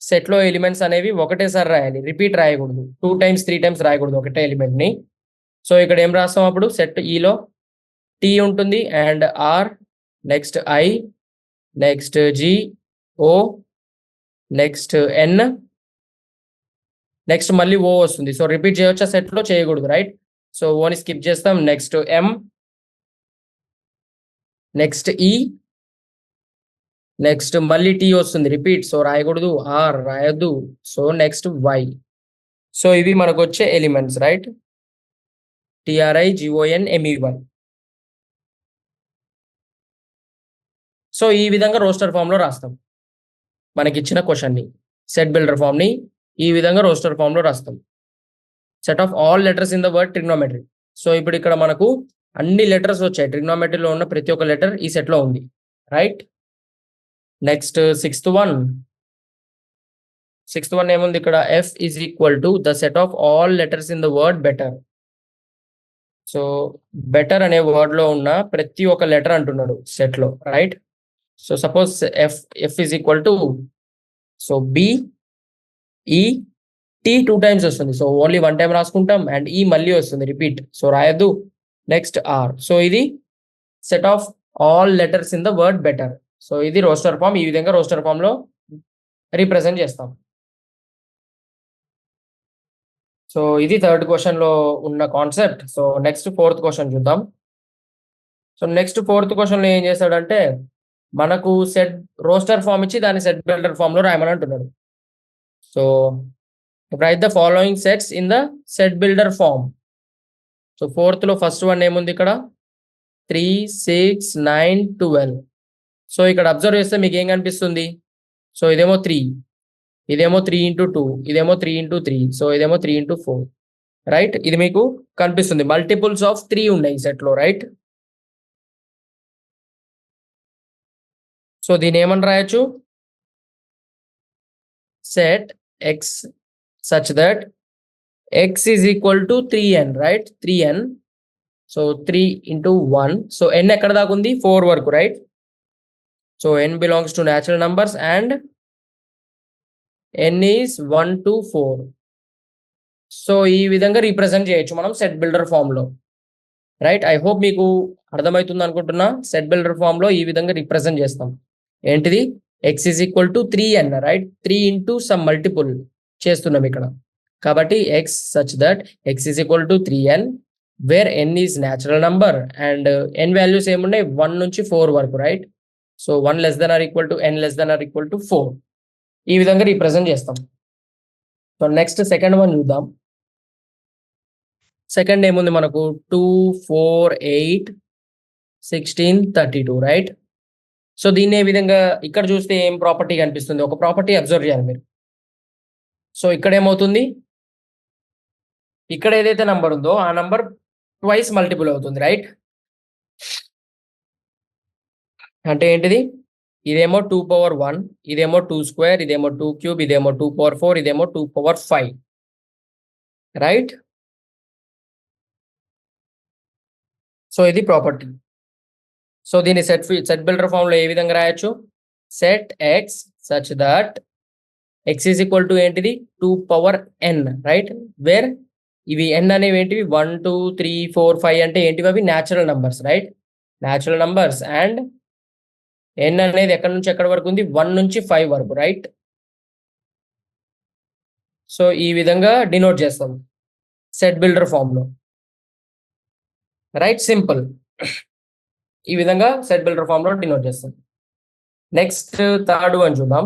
సెట్ లో ఎలిమెంట్స్ అనేవి ఒకటేసారి రాయాలి, రిపీట్ రాయకూడదు. 2 times 3 times రాయకూడదు ఒకటే ఎలిమెంట్ ని. సో ఇక్కడ ఏం రాస్తాం అప్పుడు? సెట్ ఈలో టీ ఉంటుంది and R, next I, next G, O, next N, next మళ్ళీ ఓ వస్తుంది. సో రిపీట్ చేయవచ్చా? సెట్ లో చేయకూడదు, రైట్? సో ఓని స్కిప్ చేస్తాం. Next M, next E, next మళ్ళీ టీ వస్తుంది, రిపీట్. సో రాయకూడదు. ఆర్ రాయొద్దు. So next Y. సో ఇవి మనకు వచ్చే elements, right? TRI GON MEY. So ఈ విధంగా రోస్టర్ ఫామ్ లో రాస్తాం మనకి ఇచ్చిన క్వశ్చన్ ని. సెట్ బిల్డర్ ఫామ్ ని ఈ విధంగా రోస్టర్ ఫామ్ లో రాస్తాం. Set of all letters in the word trigonometry. So ఇప్పుడు ఇక్కడ మనకు అన్ని లెటర్స్ వచ్చాయి. ట్రిగ్నోమెట్రీలో ఉన్న ప్రతి ఒక్క లెటర్ ఈ సెట్ లో ఉంది, రైట్? నెక్స్ట్ సిక్స్త్ వన్ ఏముంది ఇక్కడ? F is equal to the set of all letters in the word better. So better అనే వర్డ్ లో ఉన్న ప్రతి ఒక్క లెటర్ అంటున్నాడు సెట్ లో, right? So suppose F is equal to, so B, E, T 2 times వస్తుంది. సో ఓన్లీ 1 time రాసుకుంటాం. And E మళ్ళీ వస్తుంది, రిపీట్. సో రాయొద్దు. Next R. సో ఇది set of all letters in the word better. So ఇది roster form. ఈ విధంగా roster form లో రిప్రజెంట్ చేస్తాం. సో ఇది థర్డ్ క్వశ్చన్ లో ఉన్న concept. So next fourth question చూద్దాం. సో నెక్స్ట్ ఫోర్త్ క్వశ్చన్ లో ఏం చేస్తాడంటే మనకు సెట్ రోస్టర్ ఫామ్ ఇచ్చి దాన్ని సెట్ బిల్డర్ ఫామ్ లో రాయమని అంటున్నాడు. So write the following sets in the set builder form. So fourth లో ఫస్ట్ వన్ ఏముంది ఇక్కడ? 3, 6, 9, 12. సో ఇక్కడ అబ్జర్వ్ చేస్తే మీకు ఏం కనిపిస్తుంది? సో ఇదేమో 3, ఇదేమో 3 into 2, ఇదేమో 3 into 3, సో ఇదేమో 3 into 4, రైట్? ఇది మీకు కనిపిస్తుంది. మల్టిపుల్స్ ఆఫ్ 3 ఉన్నాయి సెట్ లో, రైట్? సో దీని ఏమని రాయొచ్చు? Set X such that X is equal to 3n, right? 3n. So 3 into 1. So n ఎక్కడ దాకా ఉంది? 4 వరకు, right? So n belongs to natural numbers and n is 1 to 4. So ఈ విధంగా రీప్రజెంట్ చేయొచ్చు మనం సెట్ బిల్డర్ ఫామ్ లో, right? I hope మీకు అర్థమవుతుంది అనుకుంటున్నా. సెట్ బిల్డర్ ఫామ్ లో ఈ విధంగా రిప్రజెంట్ చేస్తాం. ఏంటిది? X is equal to 3n, right? 3 into some multiple చేస్తున్నాం ఇక్కడ. కాబట్టి X such that X is equal to 3n where n is natural number and n values ఏమున్నాయి? 1 నుంచి 4 వరకు, right? So 1 less than or equal to n less than or equal to 4. ఈ విధంగా represent చేస్తాం. So next second one చూద్దాం. Second ఏముంది మనకు? 2, 4, 8, 16, 32, right? So దీన్ని ఏ విధంగా ఇక్కడ చూస్తే ఏం ప్రాపర్టీ కనిపిస్తుంది? ఒక ప్రాపర్టీ అబ్జర్వ్ చేయాలి మీరు. సో ఇక్కడ ఏమవుతుంది? ఇక్కడ ఏదైతే నంబర్ ఉందో ఆ నంబర్ ట్వైస్ మల్టిపుల్ అవుతుంది, రైట్? అంటే ఏంటిది? ఇదేమో 2 power 1, ఇదేమో 2 square, ఇదేమో 2 cube, ఇదేమో 2 power 4, ఇదేమో 2 power 5, రైట్? సో ఇది ప్రాపర్టీ. సో దీన్ని సెట్ బిల్డర్ ఫామ్ లో ఏ విధంగా రాయొచ్చు? Set X such that X is equal to ఏంటిది? 2 power n, రైట్? వేర్ ఇవి n అనేవి ఏంటివి? 1, 2, 3, 4, 5 అంటే ఏంటివి? అవి natural numbers, right? Natural numbers and n అనేది ఎక్కడి నుంచి ఎక్కడి వరకు ఉంది? 1 నుంచి 5 వరకు, రైట్? సో ఈ విధంగా డినోట్ చేస్తాం సెట్ బిల్డర్ ఫామ్ లో, రైట్? సింపుల్. ఈ విధంగా సెట్ బిల్డర్ ఫామ్ లో డినోట్ చేస్తాం. నెక్స్ట్ థర్డ్ వన్ చూద్దాం.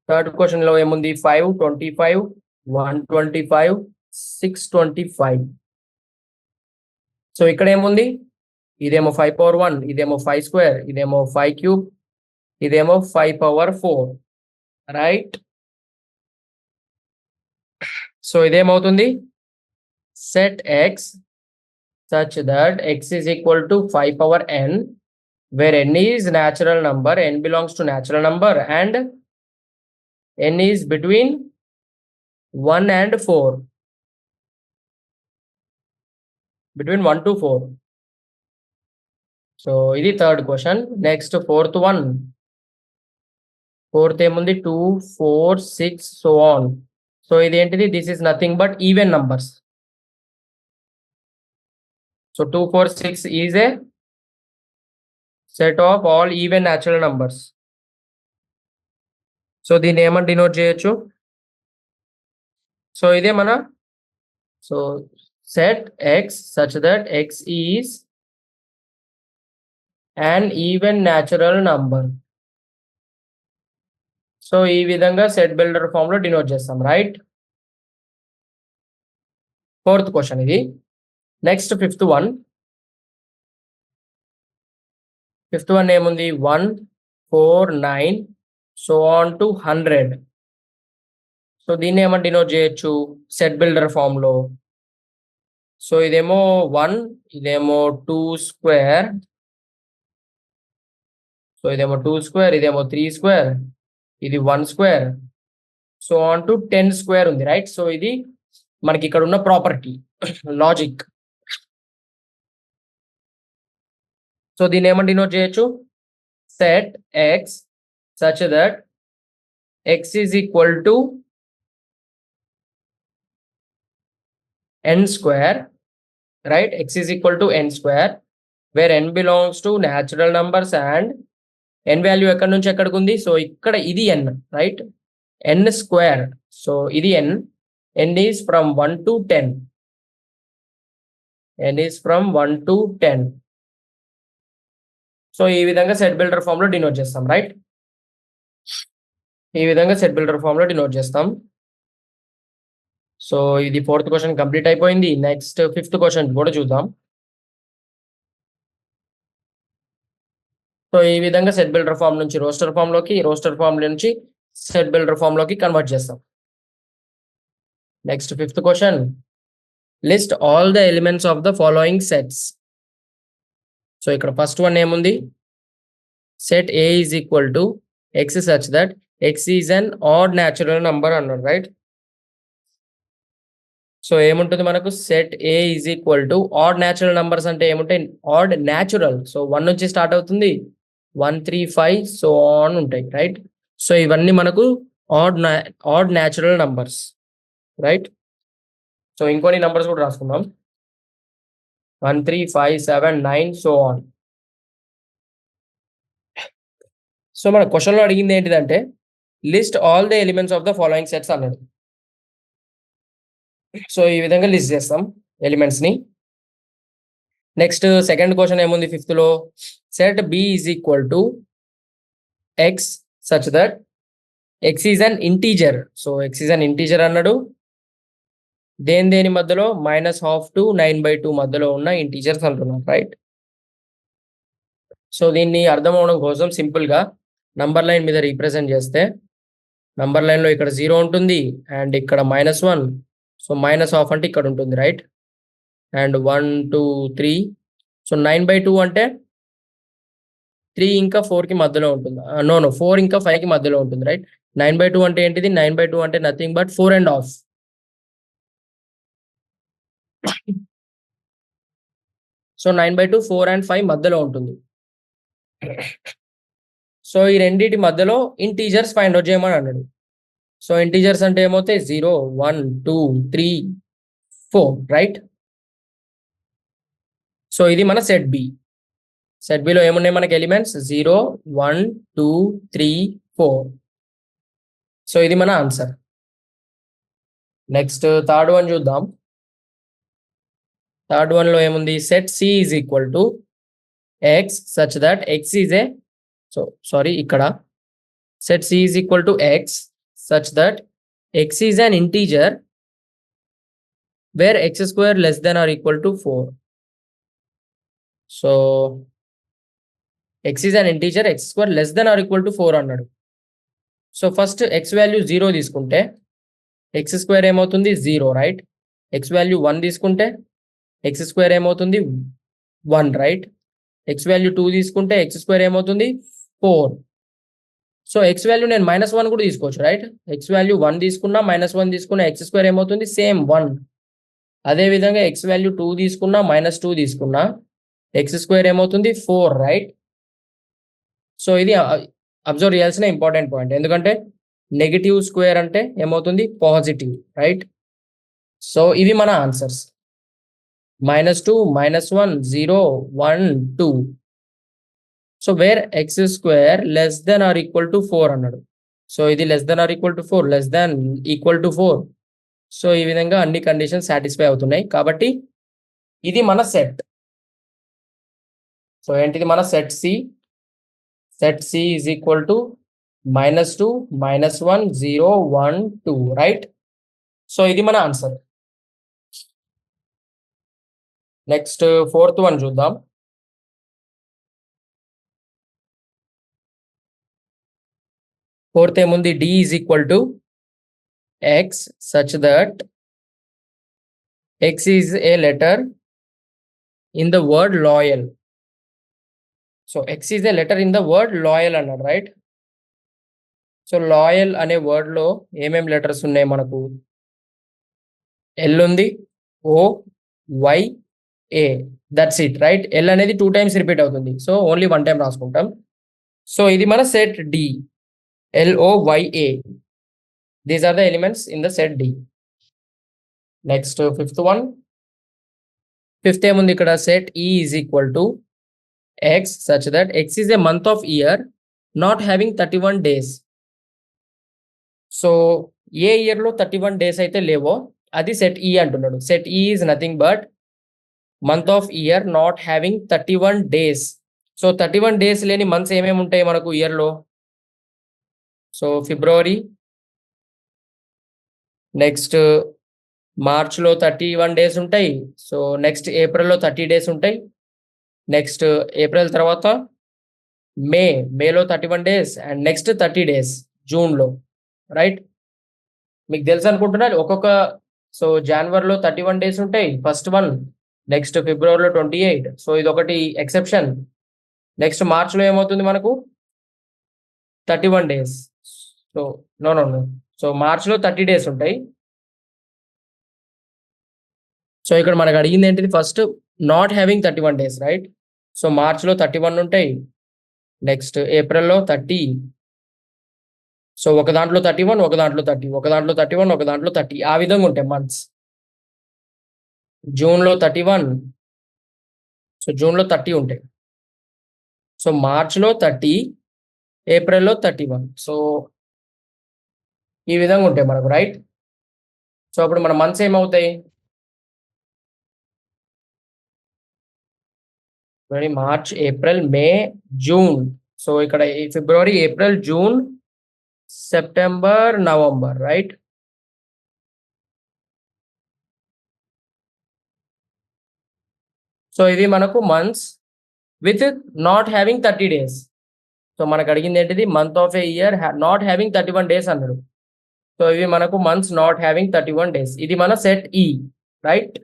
థర్డ్ క్వశ్చన్ లో ఏముంది? 525, 125, 625. సో ఇక్కడ ఏముంది? ఇదేమో 5 power 1, ఇదేమో 5 square, ఇదేమో 5 cube, ఇదేమో 5 power 4, రైట్? సో ఇదేమవుతుంది? Set x such that x is equal to 5 power n, where n is natural number, n belongs to natural number, and n is between 1 and 4, between 1 to 4. So ఇది third question. Next fourth one. Fourth ఏముంది? 2, 4, 6 so on. So ఇది ఏంటిది? This is nothing but even numbers. So 2, 4, 6 is a set of all even natural numbers. So దీన్ని ఏమని denote చేయొచ్చు? So ఇదే మన so set x such that x is an even natural number. So ఈ విధంగా set builder form లో denote చేస్తాం, right? Fourth question ఇది. Next fifth one. Fifth one ఏముంది? 1, 4, 9 సో ఆన్ టు 100. సో దీన్ని ఏమని డినోట్ చేయొచ్చు సెట్ బిల్డర్ ఫామ్ లో? సో ఇదేమో 1, ఇదేమో 2 square, సో ఇదేమో 2 square, ఇదేమో 3 square, ఇది 1 square, so on to 10 square ఉంది, రైట్? సో ఇది మనకి ఇక్కడ ఉన్న ప్రాపర్టీ లాజిక్. సో దీన్ని ఏమని డినోట్ చేయొచ్చు? Set x such that x is equal to n square, right? X is equal to n square, where n belongs to natural numbers and n value ఎక్కడి నుంచి ఎక్కడికి ఉంది? సో ఇక్కడ ఇది n, right? n square. So ఇది n. n is from 1 to 10. n is from 1 to 10. So ఈ విధంగా set builder form లో డినోట్ చేస్తాం, రైట్? ఈ విధంగా సెట్ బిల్డర్ ఫామ్ లో డినోట్ చేస్తాం. సో ఇది ఫోర్త్ క్వశ్చన్ కంప్లీట్ అయిపోయింది. నెక్స్ట్ ఫిఫ్త్ క్వశ్చన్ కూడా చూద్దాం. సో ఈ విధంగా సెట్ బిల్డర్ ఫామ్ నుంచి రోస్టర్ ఫామ్ లోకి, రోస్టర్ ఫామ్ నుంచి సెట్ బిల్డర్ ఫామ్ లోకి కన్వర్ట్ చేస్తాం. Next fifth question. List all the elements of the following sets. So ఇక్కడ ఫస్ట్ వన్ ఏముంది? Set A is equal to X such that X is an add natural number అన్నాడు, right? So ఏముంటుంది మనకు? Set A is equal to add natural numbers అంటే ఏముంటాయి? Add natural. So 1 నుంచి start అవుతుంది, 1, 3, 5 so on ఉంటాయి, right? So ఇవన్నీ మనకు add natural numbers, right? So ఇంకొన్ని నంబర్స్ కూడా రాసుకుందాం. 1, 3, 5, 7, 9 సో ఆన్. సో మన క్వశ్చన్లో అడిగింది ఏంటిదంటే list all the elements of the following sets అన్నాడు. సో ఈ విధంగా లిస్ట్ చేస్తాం ఎలిమెంట్స్ ని. నెక్స్ట్ సెకండ్ క్వశ్చన్ ఏముంది ఫిఫ్త్ లో? Set B is equal to X such that X is an integer. So X is an integer అన్నాడు. దేని మధ్యలో? -12 to 9/2 మధ్యలో ఉన్న ఇంటీజర్స్ అంటున్నాం, రైట్? సో దీన్ని అర్థం అవడం కోసం సింపుల్ గా నంబర్ లైన్ మీద రీప్రజెంట్ చేస్తే, నంబర్ లైన్ లో ఇక్కడ 0 ఉంటుంది అండ్ ఇక్కడ -1. సో -12 అంటే ఇక్కడ ఉంటుంది, రైట్? అండ్ 1, 2, 3. సో 9/2 అంటే 3 ఇంకా 4 కి మధ్యలో ఉంటుంది. 4 ఇంకా 5 కి మధ్యలో ఉంటుంది, రైట్? 9/2 అంటే ఏంటిది? 9/2 అంటే నథింగ్ బట్ 4.5. సో 9/2 4 and 5 మధ్యలో ఉంటుంది. సో ఈ రెండింటి మధ్యలో ఇంటీజర్స్ ఫైండ్ అవుట్ చేయమని అన్నాడు. సో ఇంటీజర్స్ అంటే ఏమవుతాయి? 0, 1, 2, 3, 4, రైట్? సో ఇది మన సెట్ బి. సెట్ బిలో ఏమున్నాయి మనకి ఎలిమెంట్స్? 0, 1, 2, 3, 4. సో ఇది మన ఆన్సర్. నెక్స్ట్ థర్డ్ వన్ చూద్దాం. థర్డ్ వన్ లో ఏముంది, set C is equal to X such that X is a, so sorry ఇక్కడ set c is equal to x such that x is an integer where x square less than or equal to 4. So x is an integer x square less than or equal to 4 అన్నాడు. So first x value 0 తీసుకుంటే x square ఏమవుతుంది 0, right. x value 1 తీసుకుంటే x square ఏమవుతుంది 1, right. x value 2 తీసుకుంటే x square ఏమవుతుంది 4. So x value నేను -1 కూడా తీసుకోవచ్చు, రైట్. x వాల్యూ 1 తీసుకున్నా -1 తీసుకున్నా x స్క్వేర్ ఏమవుతుంది సేమ్ 1. అదేవిధంగా x వాల్యూ 2 తీసుకున్నా -2 తీసుకున్నా x స్క్వేర్ ఏమవుతుంది 4, రైట్. సో ఇది అబ్జర్వ్ చేయాల్సిన ఇంపార్టెంట్ పాయింట్, ఎందుకంటే నెగిటివ్ స్క్వేర్ అంటే ఏమవుతుంది పాజిటివ్, రైట్. సో ఇవి మన answers, -2, -1, 0, 1, 2. So where x square less than or equal to 4 అన్నాడు. సో ఇది less than or equal to 4, less than equal to 4. So ఈ విధంగా అన్ని కండిషన్స్ సాటిస్ఫై అవుతున్నాయి, కాబట్టి ఇది మన సెట్. సో ఏంటిది మన set C. Set C is equal to -2, -1, 0, 1, 2, right. So ఇది మన ఆన్సర్. నెక్స్ట్ ఫోర్త్ వన్ చూద్దాం. ఫోర్త్ ఏముంది, d is equal to X such that X is a letter in the word loyal. So X is a letter in the word loyal అన్నాడు, right. So loyal అనే word లో ఏమేం letters ఉన్నాయి మనకు, L ఉంది, O, Y, A, that's it, right. L అనేది 2 times repeat అవుతుంది, so only 1 time రాసుకుంటాం. సో ఇది మన set D, LOYA. These are the elements in the set D. Next, fifth one. Fifth ఏముంది ఇక్కడ, set E is equal to x such that x is a month of year not having 31 days. So A year లో 31 days అయితే లేవో అది set E అంటున్నాడు. Set E is nothing but month of year not having 31 days. So 31 days లేని months ఏమేమి ఉంటాయి మనకు year లో. సో ఫిబ్రవరి, నెక్స్ట్ మార్చ్లో 31 days ఉంటాయి. సో నెక్స్ట్ ఏప్రిల్లో 30 days ఉంటాయి. నెక్స్ట్ ఏప్రిల్ తర్వాత మేలో 31 days అండ్ నెక్స్ట్ 30 days జూన్లో, రైట్. మీకు తెలుసు అనుకుంటున్నారు ఒక్కొక్క. సో జనవరిలో 31 days ఉంటాయి ఫస్ట్ వన్, నెక్స్ట్ ఫిబ్రవరిలో 28. సో ఇది ఒకటి ఎక్సెప్షన్. నెక్స్ట్ మార్చ్లో ఏమవుతుంది మనకు 31 days. So no. సో మార్చ్లో 30 days ఉంటాయి. సో ఇక్కడ మనకు అడిగింది ఏంటిది, first not having 31 days, right. So మార్చ్లో 31 ఉంటాయి, నెక్స్ట్ ఏప్రిల్లో 30. సో ఒక దాంట్లో 31, ఒక దాంట్లో 30, ఒక దాంట్లో 31, ఒక దాంట్లో 30, ఆ విధంగా ఉంటాయి మంత్స్. జూన్లో 31, సో జూన్లో 30 ఉంటాయి. సో మార్చ్లో 30, ఏప్రిల్లో 31. సో ఈ విధంగా ఉంటాయి మనకు, రైట్. సో అప్పుడు మన మంత్స్ ఏమవుతాయి, March, April, May, June. So ఇక్కడ February, April, June, September, November, right. So ఇవి మనకు months with not having 30 days. So మనకు అడిగింది ఏంటిది, month of a year not having 31 days అన్నాడు. సో ఇవి మనకు మంత్స్ నాట్ హ్యావింగ్ 31 days. ఇది మన set E, right.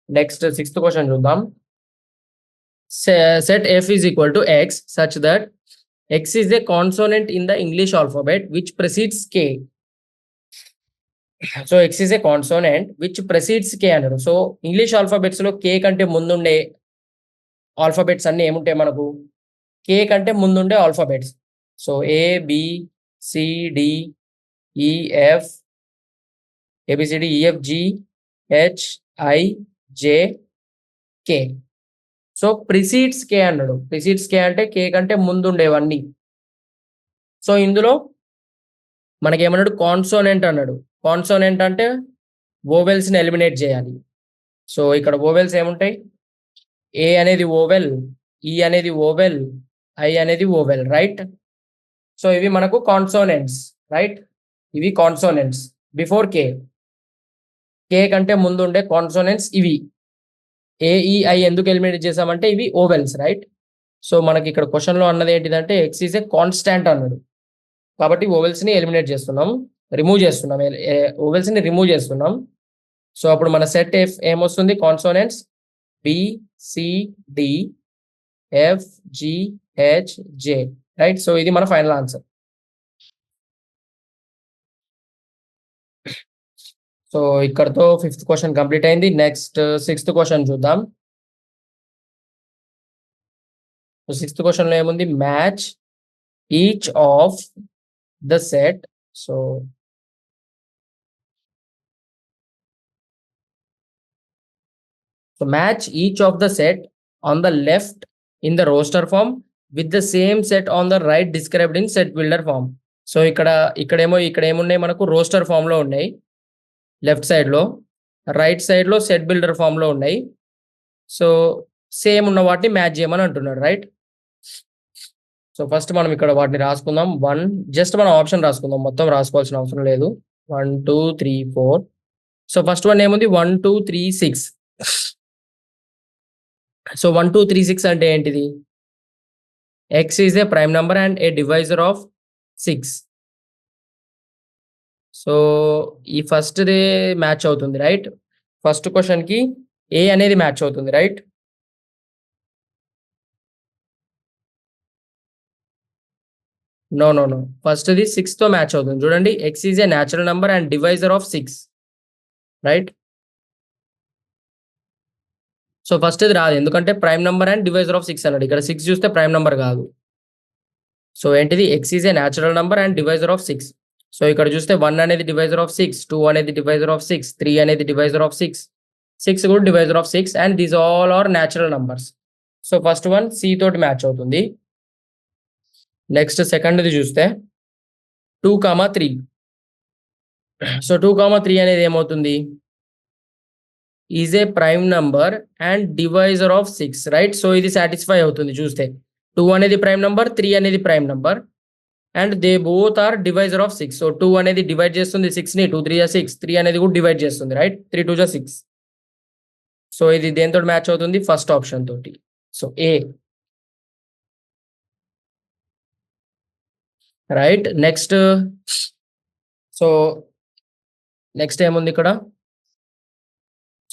Next sixth question చూద్దాం. Set F is equal to X such that X is a consonant in the English alphabet which precedes K. So X is a consonant which precedes K అన్నారు. So English alphabets లో కే కంటే ముందుండే alphabets అన్ని ఏముంటాయి మనకు, K కంటే ముందుండే alphabets. So A, B, C, D, E, F, ABCD, EF, G, H, I, J, K. So precedes K అన్నాడు. ప్రిసీడ్స్ కే అంటే కే కంటే ముందుండేవన్నీ. సో ఇందులో మనకేమన్నాడు కాన్సోనెంట్ అన్నాడు. కాన్సోనెంట్ అంటే వోవెల్స్ని ఎలిమినేట్ చేయాలి. సో ఇక్కడ వోవెల్స్ ఏముంటాయి? ఏ అనేది ఓవెల్, ఈ అనేది ఓవెల్, ఐ అనేది ఓవెల్, రైట్? సో ఇవి మనకు కాన్సోనెంట్స్, రైట్? ఇవి కాన్సోనెంట్స్ బిఫోర్ కే. కే కంటే ముందు ఉండే కాన్సోనెంట్స్ ఇవి. ఏఈఐ ఎందుకు ఎలిమినేట్ చేసామంటే ఇవి ఓవెల్స్, రైట్? సో మనకి ఇక్కడ క్వశ్చన్లో అన్నది ఏంటిదంటే ఎక్స్ ఈజ్ ఏ కాన్స్టాంట్ అన్నాడు. కాబట్టి ఓవెల్స్ని ఎలిమినేట్ చేస్తున్నాం, రిమూవ్ చేస్తున్నాం, ఓవెల్స్ని రిమూవ్ చేస్తున్నాం. సో అప్పుడు మన సెట్ ఏమొస్తుంది? Consonants B, C, D, F, G, H, J, right? So ఇది మన ఫైనల్ ఆన్సర్. సో ఇక్కడతో 5th క్వశ్చన్ కంప్లీట్ అయింది. నెక్స్ట్ 6th క్వశ్చన్ చూద్దాం. సో 6th క్వశ్చన్లో ఏముంది? Match each of the set. So match each of the set on the left in the roster form with the same set on the right described in set builder form. So ఇక్కడ ఏమున్నాయి మనకు? Roster form లో ఉన్నాయి left side లో, right side లో set builder form లో ఉన్నాయి. So same ఉన్న వాటిని మ్యాచ్ చేయమని అంటున్నాడు, రైట్? సో ఫస్ట్ మనం ఇక్కడ వాటిని రాసుకుందాం. జస్ట్ మనం ఆప్షన్ రాసుకుందాం, మొత్తం రాసుకోవాల్సిన అవసరం లేదు. 1 2 3 4. సో ఫస్ట్ వన్ ఏముంది? 1 2 3 6. సో 1 2 3 6 అంటే ఏంటిది? X is a prime number and a divisor of 6. So ఈ ఫస్ట్ దే మ్యాచ్ అవుతుంది, రైట్? ఫస్ట్ క్వశ్చన్ కి ఏ అనేది మ్యాచ్ అవుతుంది, right? No no no, first ది 6 తో మ్యాచ్ అవుతుంది. చూడండి, x is a natural number and divisor of 6, right? So first ఇది రాదు, ఎందుకంటే prime number and divisor of 6 అన్నాడు. ఇక్కడ 6 చూస్తే ప్రైమ్ నెంబర్ కాదు. సో ఏంటిది? X is a natural number and divisor of 6. So ఇక్కడ చూస్తే 1 అనేది డివైజర్ ఆఫ్ 6, 2 అనేది డివైజర్ ఆఫ్ 6, 3 అనేది డివైజర్ ఆఫ్ 6, 6 కూడా divisor of 6, and these all are natural numbers. So first one C తోటి మ్యాచ్ అవుతుంది. నెక్స్ట్ సెకండ్ది చూస్తే 2, 3. సో 2, 3 అనేది ఏమవుతుంది? Is a prime number and divisor of 6, right? So ఇది సాటిస్ఫై అవుతుంది చూస్తే. 2 అనేది ప్రైమ్ నంబర్, 3 అనేది prime number, and they both are divisor of 6. So 2 అనేది డివైడ్ చేస్తుంది 6 ని, 2 3 6, 3 అనేది కూడా డివైడ్ చేస్తుంది, రైట్? 3 2 6. సో ఇది దేంతో మ్యాచ్ అవుతుంది? ఫస్ట్ ఆప్షన్ తోటి. సో ఏ, రైట్? నెక్స్ట్ ఏముంది ఇక్కడ?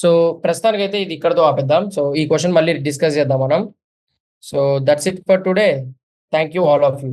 సో ప్రస్తుతానికైతే ఇది ఇక్కడతో ఆపేద్దాం. సో ఈ క్వశ్చన్ మళ్ళీ డిస్కస్ చేద్దాం మనం. So that's it for today. Thank you all of you.